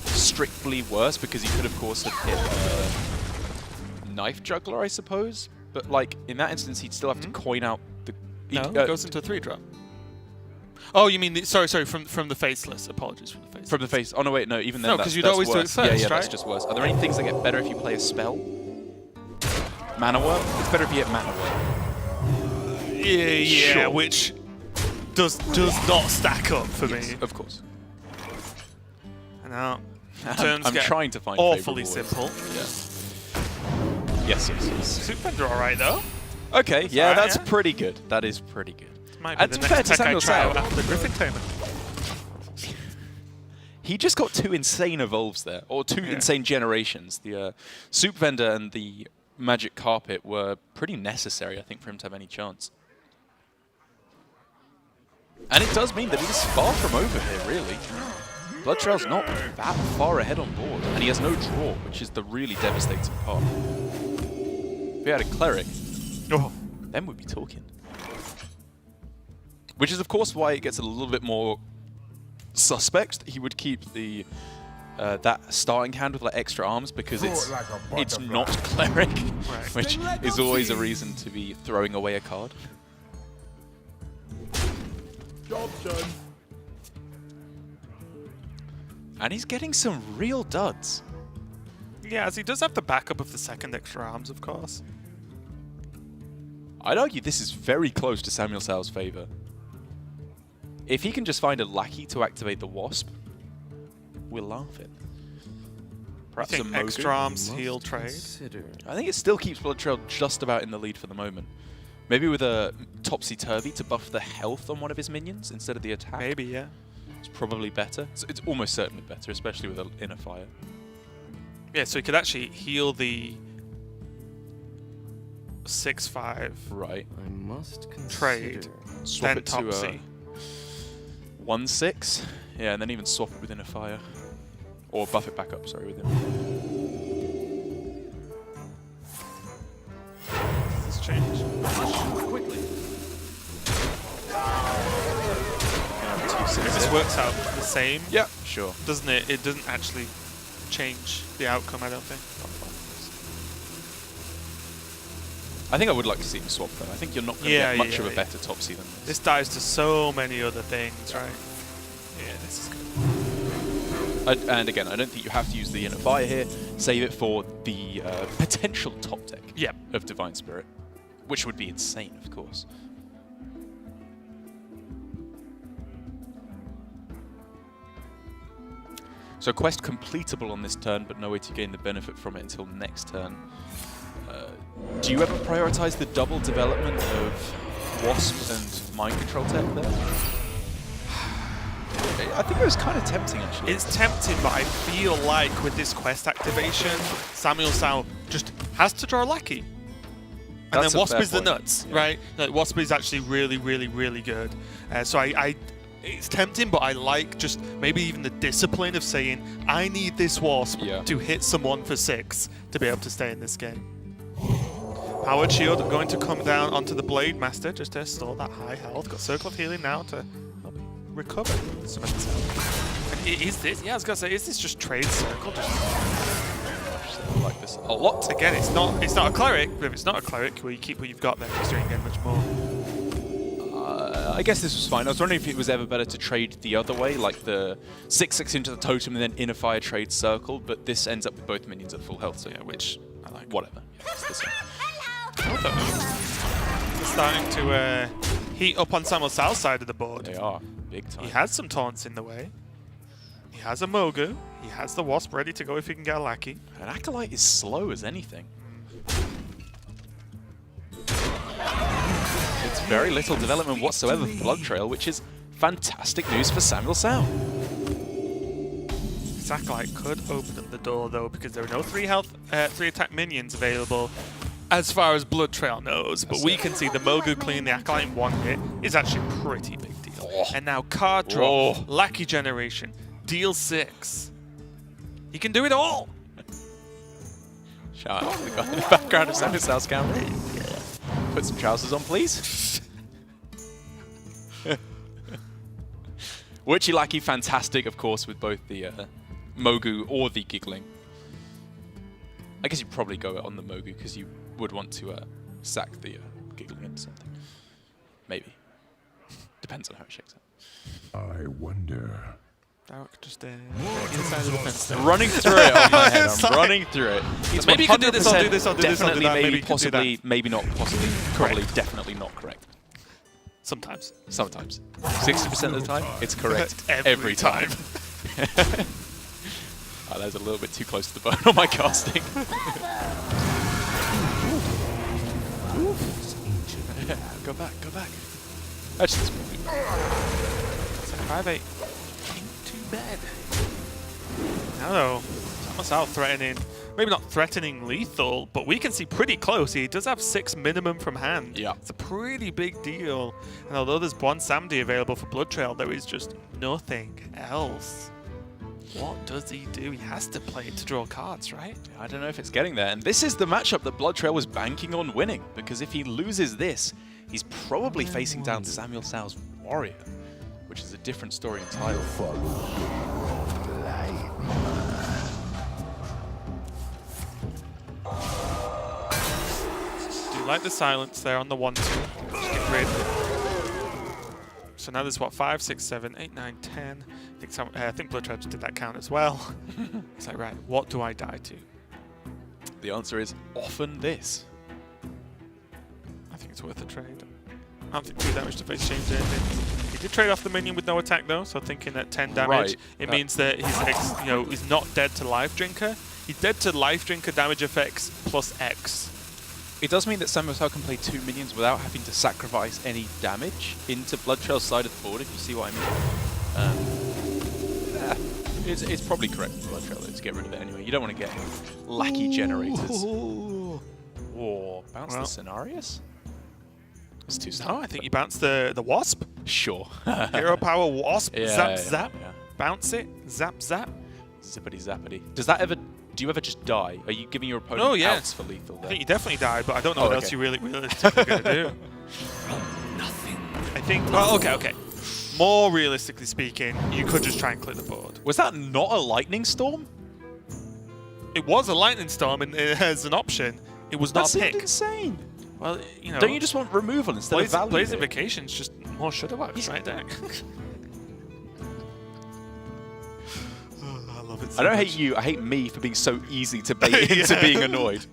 strictly worse because he could, of course, have hit Knife Juggler, I suppose. But like in that instance, he'd still have to coin out the. No, it goes into a 3-drop. Oh, you mean sorry, from the faceless. Apologies from the faceless. From the face. Oh no, wait, no. Even then, no, because you'd always do it first, yeah, right? That's just worse. Are there any things that get better if you play a spell? Mana Worm? It's better if you get Mana Worm. Yeah, Sure. which does not stack up for me. Of course. And now turns I'm get trying to find awfully favourable simple. Yeah. Yes. Super all right though. Okay, yeah, right, that's yeah. pretty good. That is pretty good. Might be And the to be fair next to tech I try SamuelTsao, out after the Griffin tournament. he just got 2 insane evolves there, or 2 insane generations. The Soup Vendor and the Magic Carpet were pretty necessary, I think, for him to have any chance. And it does mean that he's far from over here, really. BloodTrail's not that far ahead on board, and he has no draw, which is the really devastating part. If he had a Cleric, then we'd be talking. Which is, of course, why it gets a little bit more suspect. He would keep the that starting hand with like extra arms because it's not Cleric, which is always a reason to be throwing away a card. Job done. And he's getting some real duds. Yeah, as he does have the backup of the second extra arms, of course. I'd argue this is very close to SamuelTsao's favor. If he can just find a lackey to activate the Wasp, we'll laugh it. Perhaps You think a Mogu? extra arms heal trade? I think it still keeps BloodTrail just about in the lead for the moment. Maybe with a Topsy-Turvy to buff the health on one of his minions instead of the attack. Maybe, yeah. It's probably better. It's almost certainly better, especially with an Inner Fire. Yeah, so he could actually heal the 6/5 Right. I must trade, Swap then it to Topsy. 1/6. Yeah, and then even swap it with Inner Fire. Or buff it back up, sorry, with him. This has changed. quickly. If this works out the same, Yeah, sure. doesn't it? It doesn't actually change the outcome, I don't think. I think I would like to see him swap, though. I think you're not going to get much of a better Topsy than this. This dies to so many other things, right? Yeah, this is good. And again, I don't think you have to use the Inner Fire here. Save it for the potential top deck of Divine Spirit, which would be insane, of course. So quest completable on this turn, but no way to gain the benefit from it until next turn. Do you ever prioritize the double development of Wasp and Mind Control tech there? I think it was kind of tempting, actually. It's tempting, but I feel like with this quest activation, SamuelTsao just has to draw a lackey. And That's then a Wasp fair is the point. nuts, Yeah. right? Like, Wasp is actually really, really, really good. So it's tempting, but I like just maybe even the discipline of saying, I need this Wasp to hit someone for 6 to be able to stay in this game. Powered Shield going to come down onto the Blade Master just to store that high health. Got Circle of Healing now to help recover some of his health. And is this, yeah, I was going to say, is this just Trade Circle? I like this a lot. Again, it's not a Cleric, but if it's not a Cleric, well, you keep what you've got then because you're going to get much more. I guess this was fine. I was wondering if it was ever better to trade the other way, like the 6/6 into the totem and then Inner Fire trade Circle, but this ends up with both minions at full health, so yeah, which I like. Whatever. Yeah, it's the same. They're starting to heat up on SamuelTsao's side of the board. They are, big time. He has some taunts in the way. He has a Mogu. He has the Wasp ready to go if he can get a lackey. An Acolyte is slow as anything. It's very little development whatsoever for BloodTrail, which is fantastic news for SamuelTsao. Acolyte could open up the door though because there are no 3 attack minions available. as far as BloodTrail knows, but we can see the Mogu clean the Acolyte in one hit is actually a pretty big deal. And now card draw, Lackey Generation, deal 6. He can do it all. Shout out to the guy in the background of SamuelTsao camera. Put some trousers on, please. Witchy Lackey, fantastic, of course, with both the Mogu or the Giggling. I guess you'd probably go on the Mogu because you would want to sack the Giggling into something. Maybe. Depends on how it shakes out. I wonder. Dark just inside of the fence there. Running through it on my head. I'm running through it. It's maybe you can do this, I'll do this, I'll do this, I'll do definitely, that, maybe, maybe you can do possibly, that. maybe not, possibly, probably, definitely not correct. Sometimes. Sometimes. 60% of the time, it's correct. Every time. Oh, that's a little bit too close to the bone on my casting. Go back, go back. Actually, it's pretty good. 5-8. Ain't too bad. Now though, SamuelTsao threatening, maybe not threatening lethal, but we can see pretty close. He does have 6 minimum from hand. Yeah. It's a pretty big deal. And although there's one Samdi available for BloodTrail, there is just nothing else. What does he do? He has to play it to draw cards, right? I don't know if it's getting there. And this is the matchup that BloodTrail was banking on winning, because if he loses this, he's probably facing down SamuelTsao's Warrior, which is a different story entirely. Do you like the silence there on the 1-2? Just get rid. So now there's what, 5, 6, 7, 8, 9, 10. I think BloodTrail just did that count as well. It's like, right, what do I die to? The answer is often this. I think it's worth a trade. I don't think 2 damage to face change anything. He did trade off the minion with no attack though, so thinking at 10 damage, it means that he's not dead to Life Drinker. He's dead to Life Drinker damage effects plus X. It does mean that SamuelTsao can play 2 minions without having to sacrifice any damage into BloodTrail's side of the board, if you see what I mean. It's probably correct for BloodTrail to get rid of it anyway. You don't want to get lackey generators. Whoa, bounce the Scenarios? It's too slow. No, I think you bounce the Wasp. Sure. Hero Power Wasp, zap, zap. Yeah. Bounce it, zap, zap. Zippity zappity. Do you ever just die? Are you giving your opponent outs for lethal there? I think you definitely die, but I don't know what else you really realistically going to do. Nothing. I think, well, okay. More realistically speaking, you could just try and clear the board. Was that not a lightning storm? It was a lightning storm as an option. It was not a pick. That's insane. Well, you know. Don't you just want removal instead of value? Blazing Vacation's just more shutterbucks right there. I love it so I don't much. hate you, I hate me for being so easy to bait into being annoyed.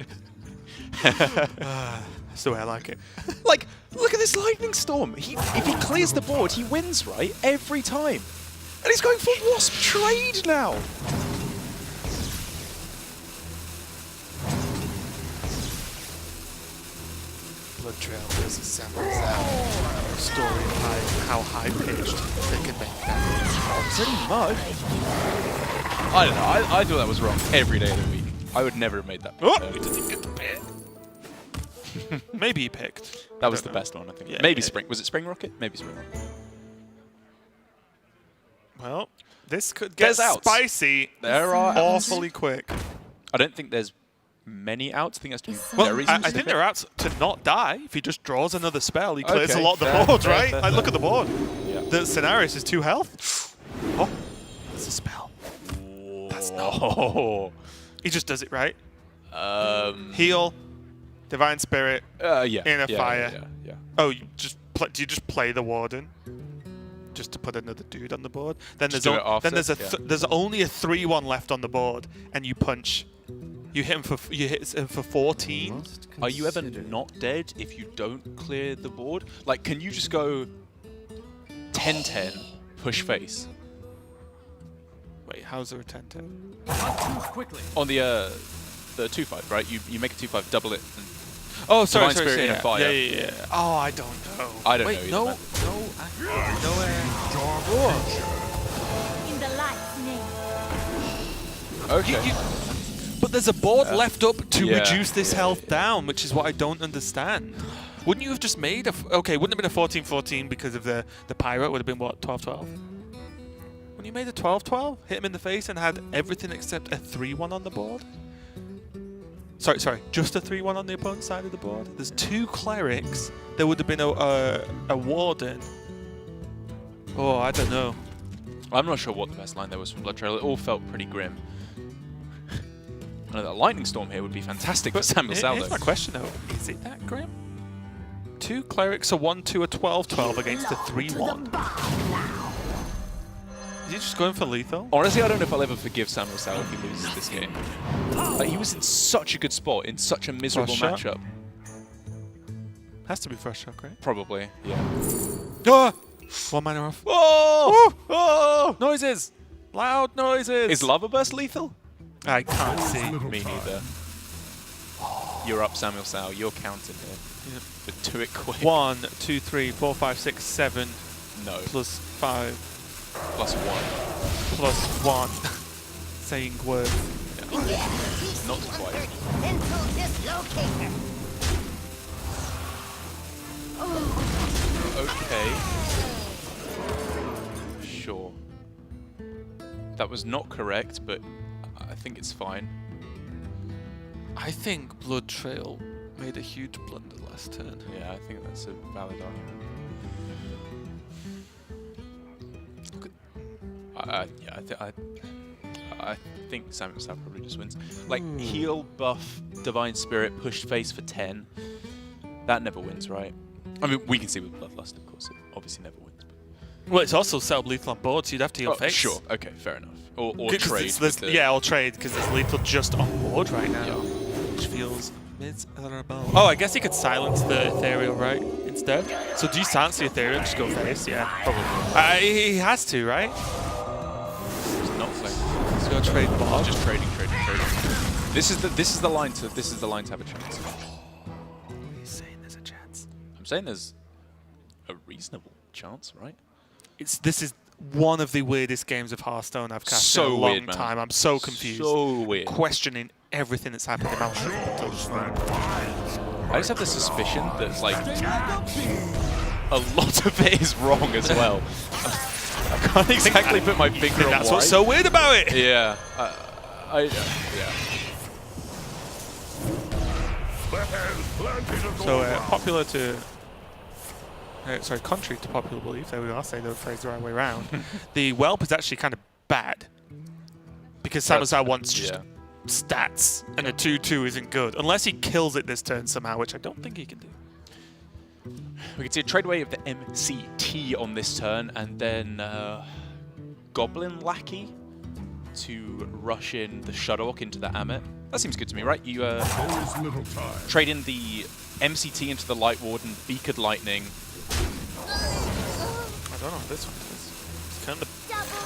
That's the way I like it. Like, look at this lightning storm. If he clears the board, he wins, right? Every time. And he's going for Wasp trade now. BloodTrail versus SamuelTsao. Story of how high-pitched they can make that. Pretty much. I don't know. I thought that was wrong every day of the week. I would never have made that. Oh, he didn't get the pick. Maybe he picked. That was the best one, I think. Yeah, Maybe yeah. Spring. Was it Spring Rocket? Maybe Spring Rocket. Well, this could get spicy There are awfully quick. I don't think there's many outs. I think it has to be Well, very I specific. think there are outs to not die. If he just draws another spell, he clears Okay, a lot of the fair, board, fair, right? fair, Like, look fair. at the board. Yeah. The Scenarios is 2 health. Oh, that's a spell. That's not. He just does it, right? Heal, Divine Spirit, yeah. Inner Fire. Yeah. Oh, do you just play the Warden? Just to put another dude on the board? Then Just there's do it after, there's only a 3/1 left on the board, and you punch. You hit him for 14. Are you ever not dead if you don't clear the board? Like, can you just go 10-10, push face? Wait, how's there a 10-10? Quickly. On the 2-5, right? You make a 2-5, double it. And Oh, sorry, Divine Spirit, Inner Fire. Yeah. Oh, I don't know. I don't Wait, know either, In the light's name. Okay. But there's a board left up to Yeah, reduce this yeah, health down, which is what I don't understand. Wouldn't you have just made a... Okay, wouldn't have been a 14-14 because of the pyro. It would have been, what, 12-12? When you made a 12-12, hit him in the face and had everything except a 3-1 on the board? Sorry, just a 3-1 on the opponent's side of the board? There's 2 clerics. There would have been a warden. Oh, I don't know. I'm not sure what the best line there was from BloodTrail. It all felt pretty grim. I know that a lightning storm here would be fantastic for SamuelTsao. Here's my question though: is it that grim? 2 clerics, a 1-2, a 12-12 against a 3-1. Is he just going for lethal? Honestly, I don't know if I'll ever forgive SamuelTsao if he loses this game. Like, he was in such a good spot, in such a miserable Frost matchup. Has to be Frost Shock, right? Probably, yeah. Ah! 1 mana off. Oh! Oh! Noises! Loud noises! Is Lava Burst lethal? I can't see. Me neither. You're up, SamuelTsao. You're counting here. Yep. But do it quick. 1, 2, 3, 4, 5, 6, 7. No. Plus 5. Plus 1. Plus 1. Saying words. Yeah. Not quite. Okay. Sure. That was not correct, but I think it's fine. I think BloodTrail made a huge blunder last turn. Yeah, I think that's a valid argument. I think SamuelTsao probably just wins. Like, heal, buff, Divine Spirit, push face for 10. That never wins, right? I mean, we can see with Bloodlust, of course, it obviously never wins. But Well, it's also set up lethal on board, so you'd have to heal face. Sure, okay, fair enough. Or trade. Yeah, or trade, because there's lethal just on board right now. Which feels miserable. Oh, I guess he could silence the Ethereal, right, instead? So do you silence the Ethereal and just go face? Yeah, probably. He has to, right? It's not like Let's go trade board. just trading. This is the line to have a chance. He's saying there's a chance. I'm saying there's a reasonable chance, right? This is one of the weirdest games of Hearthstone I've cast So in a long weird, man. time. I'm so confused. So weird. Questioning everything that's happened in my life. I just have the suspicion that like a lot of it is wrong as well. I can't exactly put my finger on That's why. what's so weird about it. Yeah. Yeah. So popular to, contrary to popular belief, there we are, say the phrase the right way around, the Whelp is actually kind of bad. Because SamuelTsao wants just stats, and a 2-2 isn't good. Unless he kills it this turn somehow, which I don't think he can do. We can see a trade away of the MCT on this turn, and then Goblin Lackey to rush in the Shudderwock into the Amit. That seems good to me, right? You trade in the MCT into the Light Warden, Beaked Lightning. I don't know what this one is. It's kind of...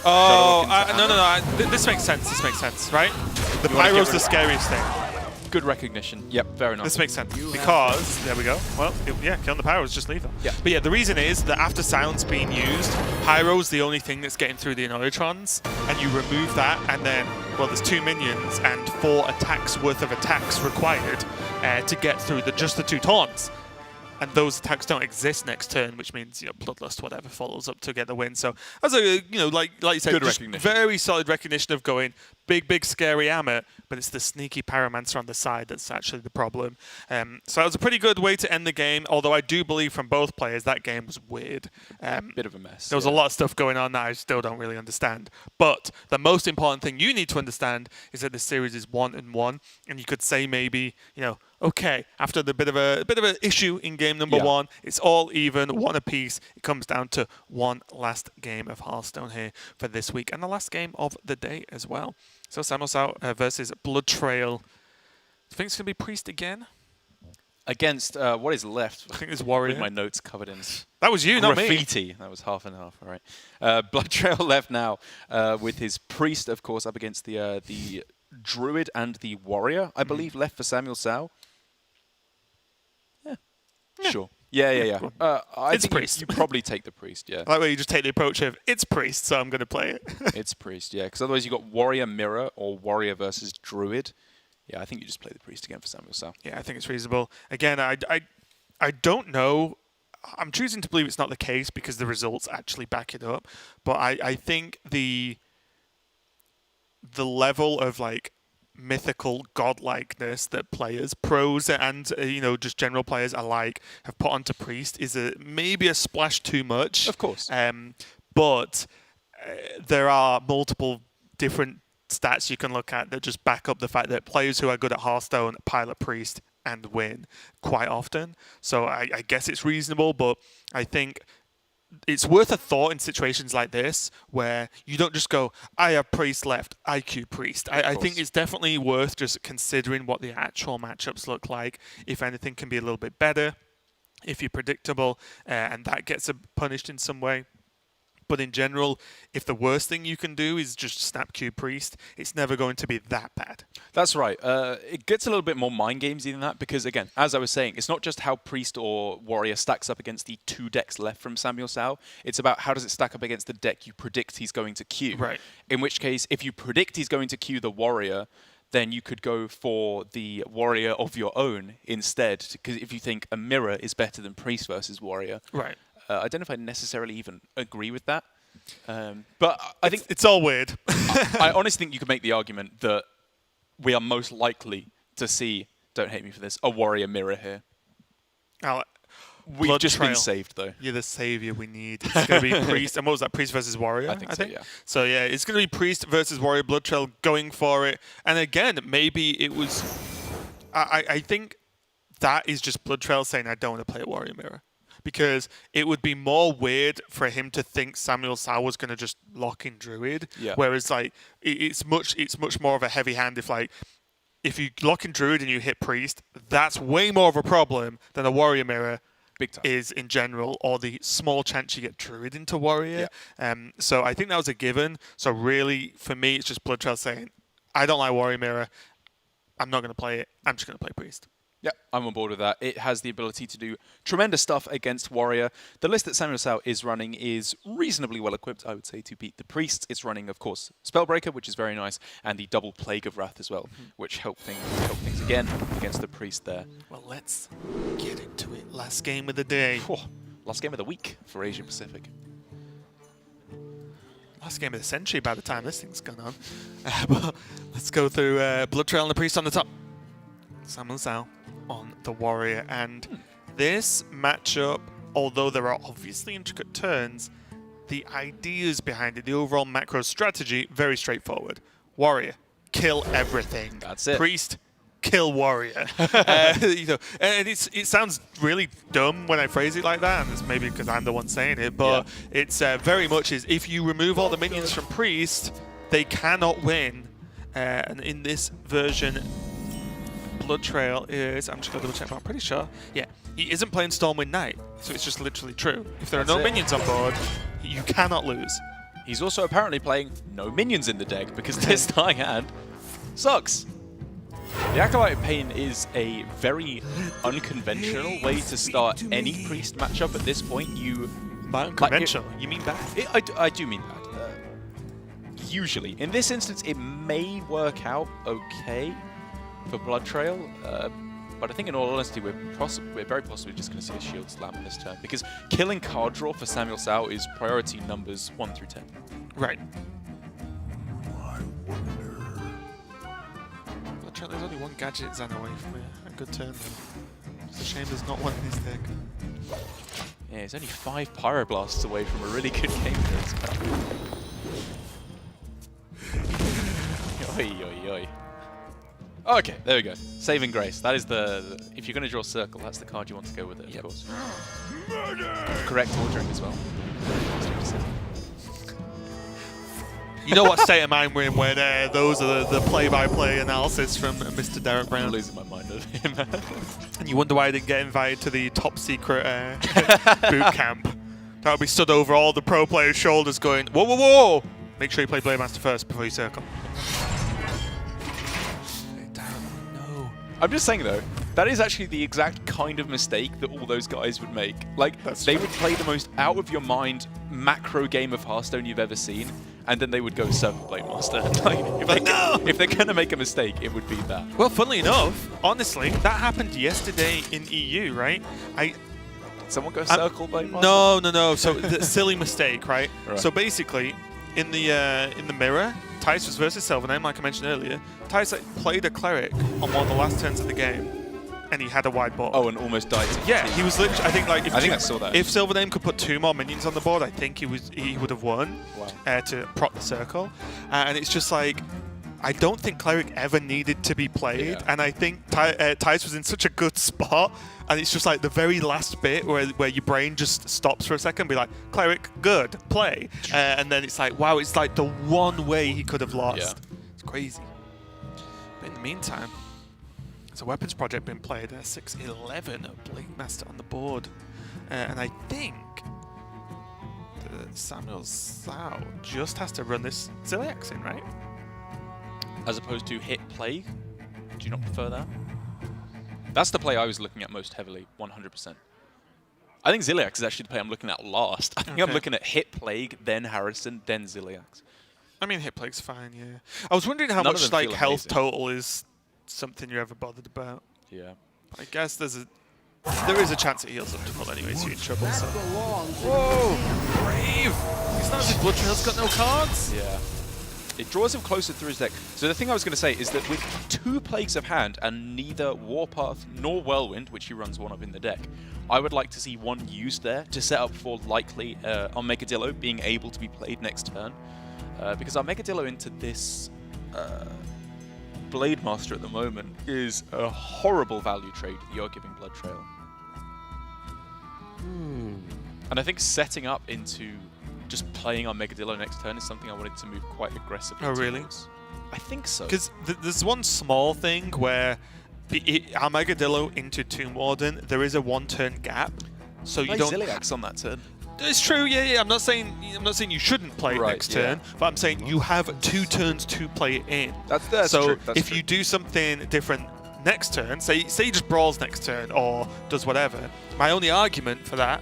Oh, no. This makes sense. This makes sense, right? The Pyro's the scariest thing. Good recognition. Yep, fair enough. This makes sense because, there we go. Well, yeah, killing the Pyro is just lethal. Yeah. But yeah, the reason is that after Silence being used, Pyro's the only thing that's getting through the Annoyatrons, and you remove that, and then, well, there's 2 minions and 4 attacks worth of attacks required to get through just the 2 taunts. And those attacks don't exist next turn, which means, you know, Bloodlust, whatever, follows up to get the win. So that's a, you know, like you said, good just recognition. very solid recognition of going big, scary Amit, but it's the sneaky Pyromancer on the side that's actually the problem. So that was a pretty good way to end the game, although I do believe from both players that game was weird. Bit of a mess. There was a lot of stuff going on that I still don't really understand. But the most important thing you need to understand is that the series is 1-1, and you could say maybe, you know, okay, after the bit of an issue in game number 1, it's all even, 1 apiece. It comes down to one last game of Hearthstone here for this week, and the last game of the day as well. So SamuelTsao versus BloodTrail. Do you think it's going to be Priest again? Against what is left? I think it's Warrior. With my notes covered in that was you, not me. Graffiti. That was half and half. All right. BloodTrail left now with his Priest, of course, up against the Druid and the Warrior, I believe, left for SamuelTsao. Yeah. Sure. Yeah. I it's think Priest. You probably take the Priest, yeah. Like where you just take the approach of, it's Priest, so I'm going to play it. It's Priest, yeah. Because otherwise you've got Warrior Mirror or Warrior versus Druid. Yeah, I think you just play the Priest again for SamuelTsao. Yeah, I think it's reasonable. Again, I don't know. I'm choosing to believe it's not the case because the results actually back it up. But I think the level of like mythical godlikeness that players, pros and just general players alike, have put onto Priest is maybe a splash too much. Of course. But there are multiple different stats you can look at that just back up the fact that players who are good at Hearthstone pilot Priest and win quite often. So I guess it's reasonable, but I think it's worth a thought in situations like this where you don't just go, I have Priest left, IQ Priest. I think it's definitely worth just considering what the actual matchups look like. If anything can be a little bit better, if you're predictable, and that gets punished in some way. But in general, if the worst thing you can do is just snap Q Priest, it's never going to be that bad. That's right. It gets a little bit more mind gamesy than that because, again, as I was saying, it's not just how Priest or Warrior stacks up against the 2 decks left from SamuelTsao. It's about how does it stack up against the deck you predict he's going to queue. Right. In which case, if you predict he's going to queue the Warrior, then you could go for the Warrior of your own instead. Because if you think a mirror is better than Priest versus Warrior. Right. I don't know if I necessarily even agree with that. But I think it's all weird. I honestly think you could make the argument that we are most likely to see, don't hate me for this, a Warrior mirror here. We've just been saved, though. You're the savior we need. It's going to be Priest. And what was that? Priest versus Warrior? I think so, yeah. So, yeah, it's going to be Priest versus Warrior. BloodTrail going for it. And again, maybe it was... I think that is just BloodTrail saying, I don't want to play a Warrior mirror. Because it would be more weird for him to think SamuelTsao was going to just lock in Druid. Yeah. Whereas, like, it's much more of a heavy hand if you lock in Druid and you hit Priest, that's way more of a problem than a Warrior mirror Big time. is in general, or the small chance you get Druid into Warrior. Yeah. So I think that was a given. So really, for me, it's just BloodTrail saying, I don't like Warrior mirror. I'm not going to play it. I'm just going to play Priest. Yeah, I'm on board with that. It has the ability to do tremendous stuff against Warrior. The list that SamuelTsao is running is reasonably well equipped, I would say, to beat the Priests. It's running, of course, Spellbreaker, which is very nice, and the double Plague of Wrath as well, which help things again against the Priest there. Well, let's get into it. Last game of the day. Last game of the week for Asia Pacific. Last game of the century by the time this thing's gone on. But let's go through BloodTrail and the Priest on the top. SamuelTsao on the Warrior, and this matchup, although there are obviously intricate turns, the ideas behind it, the overall macro strategy, very straightforward. Warrior, kill everything. That's it. Priest, kill Warrior. And it sounds really dumb when I phrase it like that, and it's maybe because I'm the one saying it, but it's very much is if you remove all the minions from Priest, they cannot win. And in this version, BloodTrail is, I'm just going to double check, but I'm pretty sure, he isn't playing Stormwind Knight, so it's just literally true. If there are no minions on board, you cannot lose. He's also apparently playing no minions in the deck, because this dying hand sucks. The Acolyte of Pain is a very unconventional way to start any Priest matchup at this point. By unconventional, you mean bad? I do mean bad. Usually. In this instance, it may work out okay for BloodTrail, but I think in all honesty, we're very possibly just going to see a shield slam on this turn, because killing card draw for SamuelTsao is priority numbers 1 through 10. Right. BloodTrail, there's only one gadget Zan away from a good turn. It's a shame there's not one in his deck. Yeah, he's only 5 Pyroblasts away from a really good game for his card. Oi, oi, oi. Okay, there we go. Saving Grace. That is if you're going to draw Circle, that's the card you want to go with it, of course. Correct ordering as well. You know what state of mind we're in when those are the play-by-play analysis from Mr. Derek Brown. I'm losing my mind over him. And you wonder why I didn't get invited to the top secret boot camp. That would be stood over all the pro players' shoulders going, whoa, whoa, whoa! Make sure you play Blade Master first before you circle. I'm just saying, though, that is actually the exact kind of mistake that all those guys would make. Like, they would play the most out-of-your-mind macro game of Hearthstone you've ever seen, and then they would go Circle Blade Master. Like, if they're going to make a mistake, it would be that. Well, funnily enough, honestly, that happened yesterday in EU, right? Someone go Circle Blade Master? No. So the silly mistake, right? So basically, in the mirror, Tice was versus Silvername, like I mentioned earlier. Tice played a cleric on one of the last turns of the game, and he had a wide board. Oh, and almost died. Yeah, he was literally. I think I saw that. If Silvername could put 2 more minions on the board, I think he would have won. Wow. To prot the circle, and it's just like. I don't think Cleric ever needed to be played, and I think Tice was in such a good spot, and it's just like the very last bit where your brain just stops for a second and be like, Cleric, good, play. And then it's like, wow, it's like the one way he could have lost. Yeah. It's crazy. But in the meantime, there's a weapons project being played, 6-11 BloodTrail on the board. And I think SamuelTsao just has to run this Ziliax in, right? As opposed to hit Plague? Do you not prefer that? That's the play I was looking at most heavily, 100%. I think Ziliax is actually the play I'm looking at last. I think I'm looking at hit Plague, then Harrison, then Ziliax. I mean, hit Plague's fine, yeah. I was wondering how much like health total is something you're ever bothered about. Yeah. I guess there is a chance it heals up to full anyway, so you're in trouble. So. Whoa! Brave! He's not as if BloodTrail's got no cards. Yeah. It draws him closer through his deck. So the thing I was going to say is that with 2 Plagues of hand and neither Warpath nor Whirlwind, which he runs one of in the deck, I would like to see one used there to set up for likely Armageddillo being able to be played next turn. Because Armageddillo into this Blade Master at the moment is a horrible value trade that you're giving BloodTrail. And I think setting up into just playing Armageddillo next turn is something I wanted to move quite aggressively Oh, really? towards. I think so. Because there's one small thing where Armageddillo into Tomb Warden, there is a 1-turn gap, so you don't. Ziliax on that turn. It's true, yeah. I'm not saying you shouldn't play it next turn, but I'm saying you have 2 turns to play it in. That's so true. That's if you do something different next turn, say he just brawls next turn or does whatever, my only argument for that,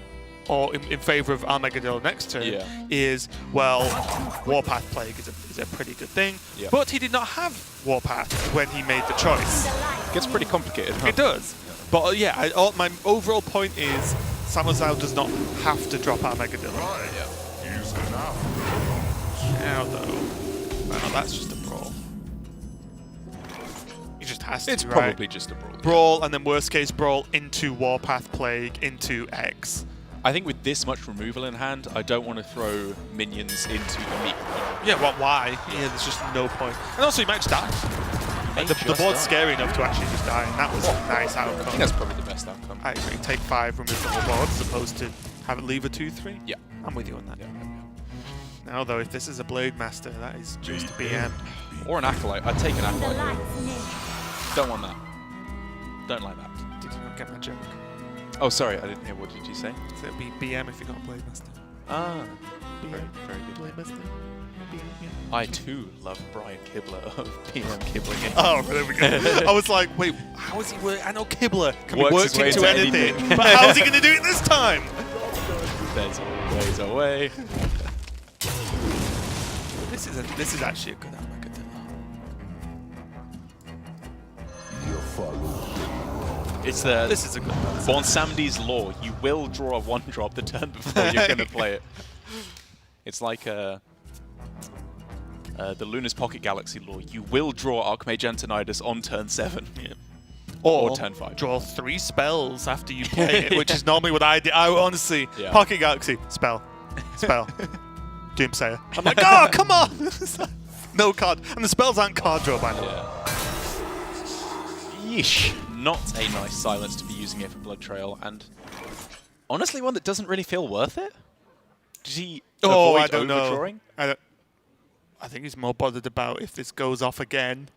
or in favor of Armageddillo next turn, is, well, Warpath Plague is a pretty good thing, but he did not have Warpath when he made the choice. It gets pretty complicated, huh? It does. But my overall point is SamuelTsao does not have to drop Armageddillo. Use it now. Now, though, well, that's just a brawl. He just has to, It's probably just a brawl. Brawl, and then worst case brawl into Warpath Plague, into X. I think with this much removal in hand, I don't want to throw minions into the meat. Yeah, well, why? Yeah, there's just no point. And also, he might just die. The board's scary enough to actually just die, and that was a nice outcome. I think that's probably the best outcome. I agree. Take 5, remove the whole board, as opposed to have it leave a 2-3. Yeah. I'm with you on that. Now, though, if this is a Blade Master, that is just a BM. Or an Acolyte. I'd take an Acolyte. Don't want that. Don't like that. Did you not get my joke? Oh, sorry, I didn't hear. What did you say? So it'd be BM if you got a Blade Master. Ah, BM. very good. Blade Master. BM, yeah. I too love Brian Kibler of PM Kibbling. Oh, there we go. I was like, wait, how is he work? I know Kibler can be Works worked his way into into anything, anything. but how is he going to do it this time? There's always a way. This is actually a good Armageddillo. It's the This is a good one. Bon Samedi's law. You will draw a 1-drop the turn before you're going to play it. It's like the Luna's Pocket Galaxy law. You will draw Archmage Antonidas on turn 7. Yeah. Or turn 5. Draw 3 spells after you play it, which is normally what I do. I honestly, Pocket Galaxy, spell, Doomsayer. I'm like, oh, come on! No card. And the spells aren't card draw by now. Yeah. Yeesh. Not a nice silence to be using here for BloodTrail, and honestly one that doesn't really feel worth it. Did he avoid I don't overdrawing? know. I think he's more bothered about if this goes off again.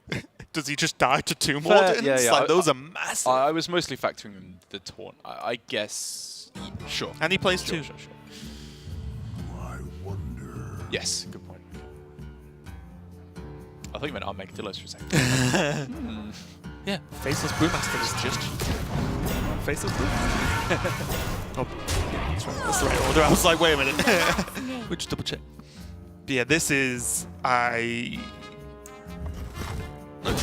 Does he just die to Tomb Wardens? Yeah. Like, those are massive. I was mostly factoring in the taunt. I guess, sure. And he plays Sure. 2. I wonder. Yes, good point. I thought you meant Armageddillos for a second. Yeah, Faceless Brewmaster is just Faceless Brewmaster. Oh, that's right. That's the right order. I was like, wait a minute. We'll just double check. Yeah, this is let's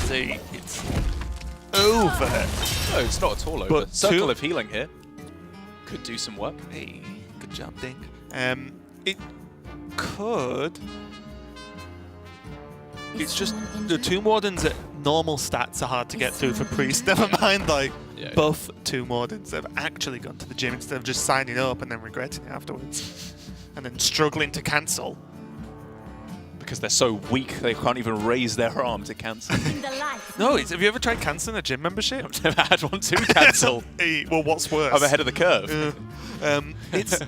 see, it's over. No, it's not at all over. But Circle of Healing here. Could do some work. Hey, good job, Dink. It could. It's just the Tomb Wardens at normal stats are hard to get through for Priest. Never mind, like, buff Tomb Wardens that have actually gone to the gym instead of just signing up and then regretting it afterwards. And then struggling to cancel. Because they're so weak, they can't even raise their arm to cancel. No, have you ever tried cancelling a gym membership? I've never had one to cancel. Hey, well, what's worse? I'm ahead of the curve. It's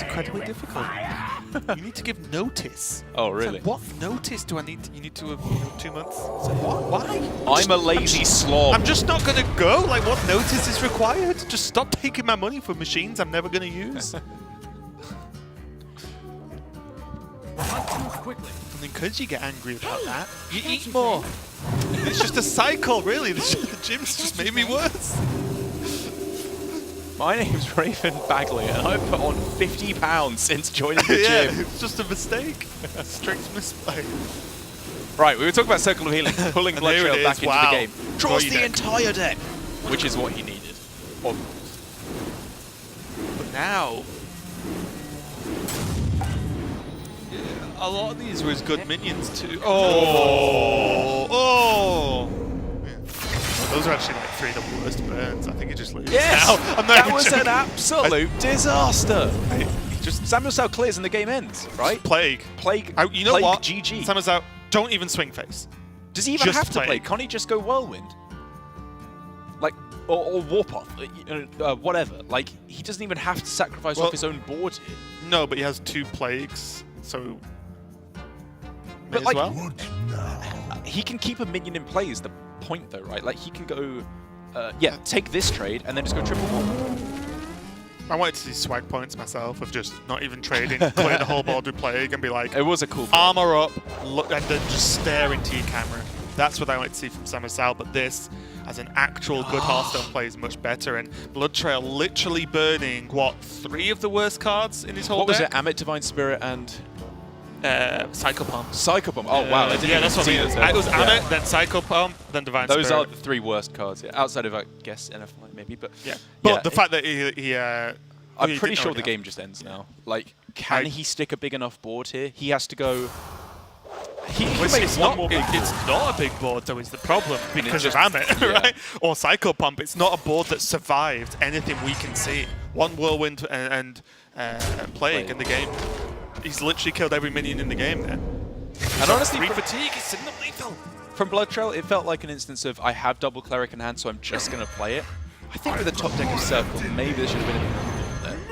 incredibly difficult. You need to give notice. Oh, really? Like, what notice do I need? You need to have 2 months. So what? Why? I'm a lazy slob. I'm just not gonna go. Like, what notice is required? Just stop taking my money for machines I'm never gonna use. Quickly. I mean, could you get angry about that? You eat more. It's just a cycle, really. The gym's just made me worse. My name's Raven Bagley, and I've put on 50 pounds since joining the gym. It's just a mistake. Strict misplay. Right, we were talking about Circle of Healing, pulling BloodTrail back into the game. Draws the entire deck, which is what he needed. But now, a lot of these were his good minions too. Oh! Yeah. Those are actually like 3 of the worst burns. I think he just loses. Yes! Now. That was an absolute disaster. SamuelTsao clears and the game ends, right? Plague. You know Plague what? GG. SamuelTsao, don't even swing face. Does he even Just have to play? Plague. Can't he just go Whirlwind? Like, or Warp Off, whatever. Like, he doesn't even have to sacrifice off his own board here. No, but he has 2 plagues, so... But May like, as well. he can keep a minion in play is the point though, right? Like, he can go, take this trade and then just go triple one. I wanted to see swag points myself of just not even trading, clear the whole board with Plague and be like, it was a cool armor up, look, and then just stare into your camera. That's what I wanted to see from SamuelTsao, but this, as an actual good Hearthstone play, is much better. And BloodTrail literally burning, what, 3 of the worst cards in his whole deck? What was it? Amit, Divine Spirit, and... Psychopomp. Psychopomp. Oh, wow. Yeah, that's what I mean. It was Amit, then Psychopomp, then Divine Spirit. Those are the 3 worst cards, outside of, I guess, NFI maybe, but... Yeah. But the fact that he I'm pretty sure the game just ends now. Like, can he stick a big enough board here? He has to go... It's not a big board, though, is the problem, because of Amit, right? Or Psychopomp. It's not a board that survived anything we can see. 1 Whirlwind and Plague in the game. He's literally killed every minion in the game there. And honestly, 3 fatigue, he's sitting up lethal. From BloodTrail, it felt like an instance of, I have double Cleric in hand, so I'm just going to play it. I think with the top deck of Circle, maybe there should have been a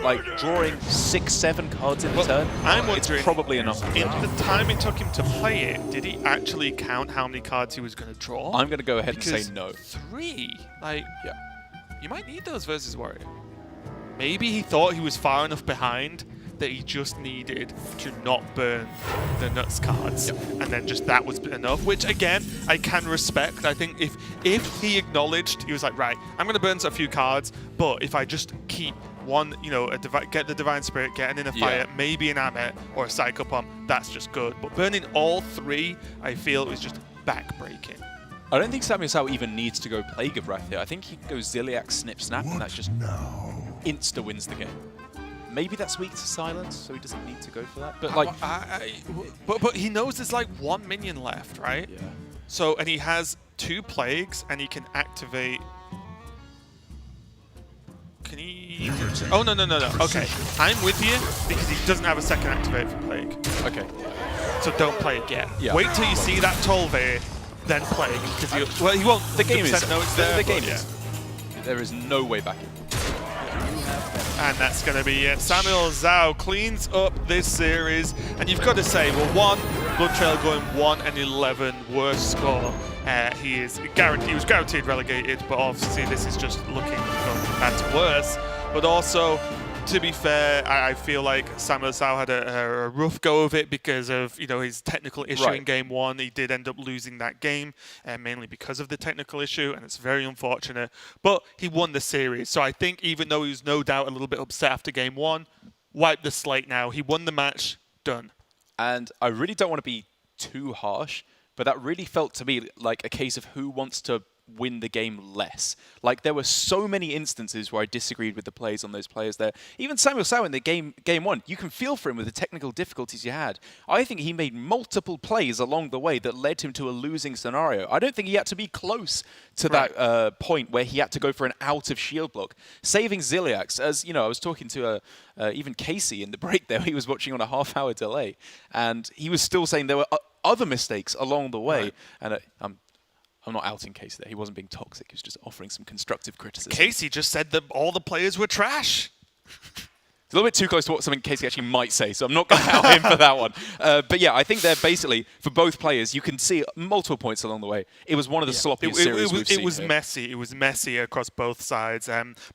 like, drawing 6-7 cards in turn. I'm wondering, it's probably enough. In the time it took him to play it, did he actually count how many cards he was going to draw? I'm going to go ahead and say no. 3? Like, you might need those versus Warrior. Maybe he thought he was far enough behind that he just needed to not burn the nuts cards, and then just that was enough, which again I can respect. I think if he acknowledged, he was like, right, I'm going to burn a few cards, but if I just keep one, get the Divine Spirit, get an Inner Fire, maybe an Amit or a Psychopomp, that's just good. But burning all 3, I feel, was just back-breaking. I don't think SamuelTsao even needs to go Plague of Wrath here. I think he can go Ziliax, Snip, Snap, and that just insta-wins the game. Maybe that's weak to silence, so he doesn't need to go for that. But like, but he knows there's like 1 minion left, right? Yeah. So, and he has 2 plagues, and he can activate. Can he? Oh no. Okay, I'm with you because he doesn't have a second activate for Plague. Okay. So don't play it yet. Yeah. Wait till you see that Tolve, then Plague. Because he won't. The game is. Know it's there, the game is. There is no way back in. And that's going to be it. SamuelTsao cleans up this series. And you've got to say, well, BloodTrail going 1-11, worst score. He was guaranteed relegated, but obviously this is just looking from bad to worse. But also, to be fair, I feel like SamuelTsao had a rough go of it because of his technical issue in Game 1. He did end up losing that game, mainly because of the technical issue, and it's very unfortunate. But he won the series, so I think even though he was no doubt a little bit upset after Game 1, wipe the slate now. He won the match, done. And I really don't want to be too harsh, but that really felt to me like a case of who wants to win the game less. Like, there were so many instances where I disagreed with the plays on those players there. Even SamuelTsao in the game one, you can feel for him with the technical difficulties he had. I think he made multiple plays along the way that led him to a losing scenario. I don't think he had to be close to that point where he had to go for an out of shield block. Saving Ziliax, as you know, I was talking to even Casey in the break there. He was watching on a half-hour delay, and he was still saying there were other mistakes along the way. And I'm not outing Casey there. He wasn't being toxic. He was just offering some constructive criticism. Casey just said that all the players were trash. It's a little bit too close to what something Casey actually might say, so I'm not going to out him for that one. But yeah, I think they're basically, for both players, you can see multiple points along the way. It was one of the sloppiest series we've seen. It was messy. It was messy across both sides.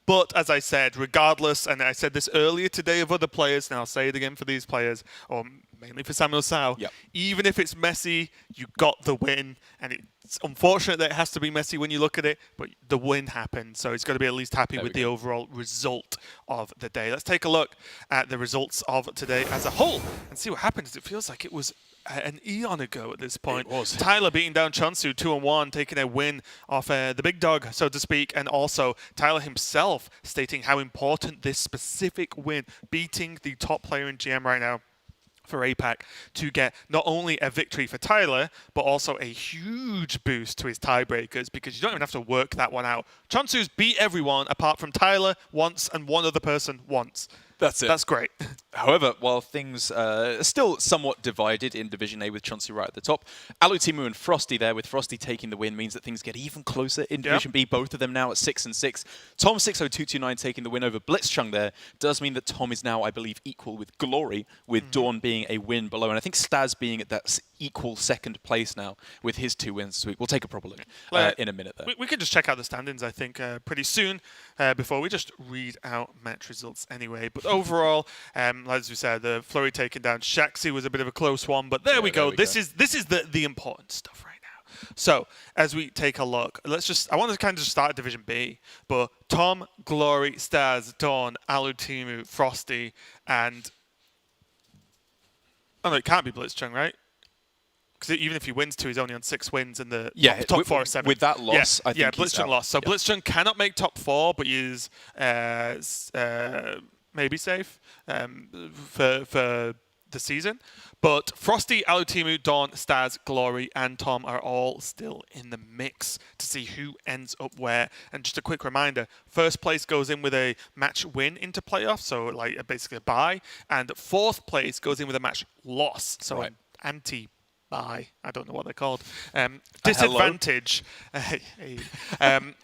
But as I said, regardless, and I said this earlier today of other players, and I'll say it again for these players, or mainly for SamuelTsao, even if it's messy, you got the win. And it's unfortunate that it has to be messy when you look at it, but the win happened. So he's got to be at least happy with the overall result of the day. Let's take a look at the results of today as a whole and see what happens. It feels like it was an eon ago at this point. It was. Tyler beating down Chonsu 2-1, taking a win off the big dog, so to speak, and also Tyler himself stating how important this specific win, beating the top player in GM right now, for APAC to get not only a victory for Tyler, but also a huge boost to his tiebreakers, because you don't even have to work that one out. Chonsu's beat everyone apart from Tyler once and one other person once. That's it. That's great. However, while things are still somewhat divided in Division A with Chonsu right at the top, Alutimu and Frosty there, with Frosty taking the win, means that things get even closer in Division B. Both of them now at 6-6. Tom 60229 taking the win over BloodTrail there does mean that Tom is now, I believe, equal with Glory, with Dawn being a win below, and I think Staz being at that equal second place now with his 2 wins this week. We'll take a proper look in a minute there. We could just check out the standings, I think, pretty soon before we just read out match results anyway. But overall, as we said, the Flurry taking down Shaxi was a bit of a close one, but there we go. This is the important stuff right now. So as we take a look, I want to kind of just start at Division B, but Tom, Glory, Staz, Dawn, Alutimu, Frosty, and oh no, it can't be BloodTrail, right? Because even if he wins 2, he's only on 6 wins in the top 4 or 7. With that loss, I think BloodTrail lost. So BloodTrail cannot make top 4, but he is maybe safe for the season. But Frosty, Alutimu, Dawn, Staz, Glory, and Tom are all still in the mix to see who ends up where. And just a quick reminder, first place goes in with a match win into playoffs, so like basically a bye. And fourth place goes in with a match loss, so an anti I don't know what they're called. Disadvantage.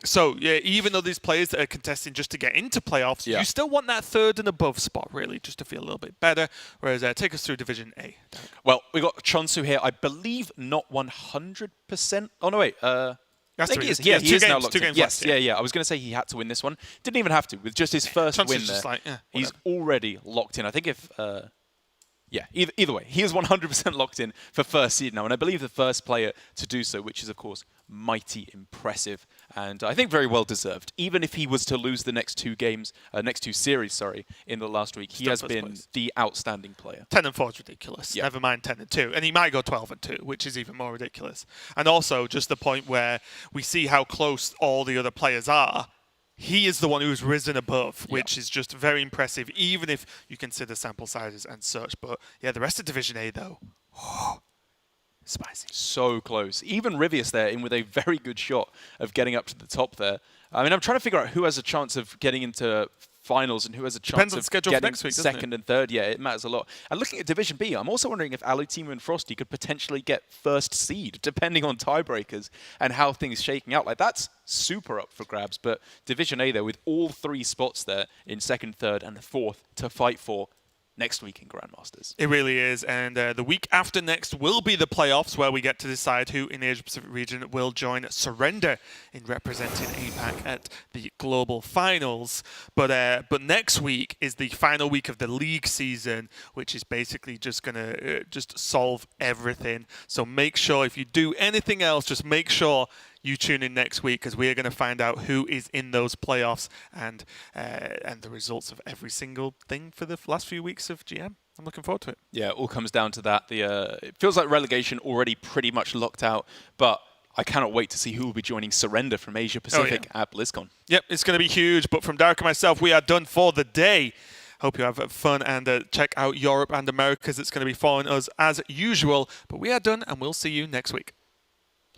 So, yeah, even though these players that are contesting just to get into playoffs, you still want that 3rd and above spot, really, just to feel a little bit better. Whereas, take us through Division A. Well, we got Chonsu here. I believe not 100%. Oh, no, wait. I think he is. Yeah, he is now locked in. Yes, yeah. I was going to say he had to win this one. Didn't even have to. With just his first win there, he's already locked in. I think if... yeah, either way, he is 100% locked in for first seed now, and I believe the first player to do so, which is, of course, mighty impressive, and I think very well deserved. Even if he was to lose the next 2 series, in the last week, he has been the outstanding player. 10-4 is ridiculous. Never mind 10-2, and he might go 12-2, which is even more ridiculous. And also, just the point where we see how close all the other players are. He is the one who's risen above, which is just very impressive, even if you consider sample sizes and such. But yeah, the rest of Division A, though, spicy. So close. Even Rivius there in with a very good shot of getting up to the top there. I mean, I'm trying to figure out who has a chance of getting into finals and who has a chance of getting next week, second and third. Yeah, it matters a lot. And looking at Division B, I'm also wondering if Alutimu and Frosty could potentially get first seed, depending on tiebreakers and how things shaking out. Like, that's super up for grabs. But Division A there, with all 3 spots there in second, third, and the fourth to fight for next week in Grandmasters. It really is, and the week after next will be the playoffs, where we get to decide who in the Asia-Pacific region will join Surrender in representing APAC at the Global Finals. But next week is the final week of the league season, which is basically just going to just solve everything. So make sure, if you do anything else, just make sure you tune in next week, because we are going to find out who is in those playoffs and the results of every single thing for the last few weeks of GM. I'm looking forward to it. Yeah, it all comes down to that. It feels like relegation already pretty much locked out, but I cannot wait to see who will be joining Surrender from Asia Pacific at BlizzCon. Yep, it's going to be huge. But from Derek and myself, we are done for the day. Hope you have fun and check out Europe and Americas. It's going to be following us as usual. But we are done, and we'll see you next week.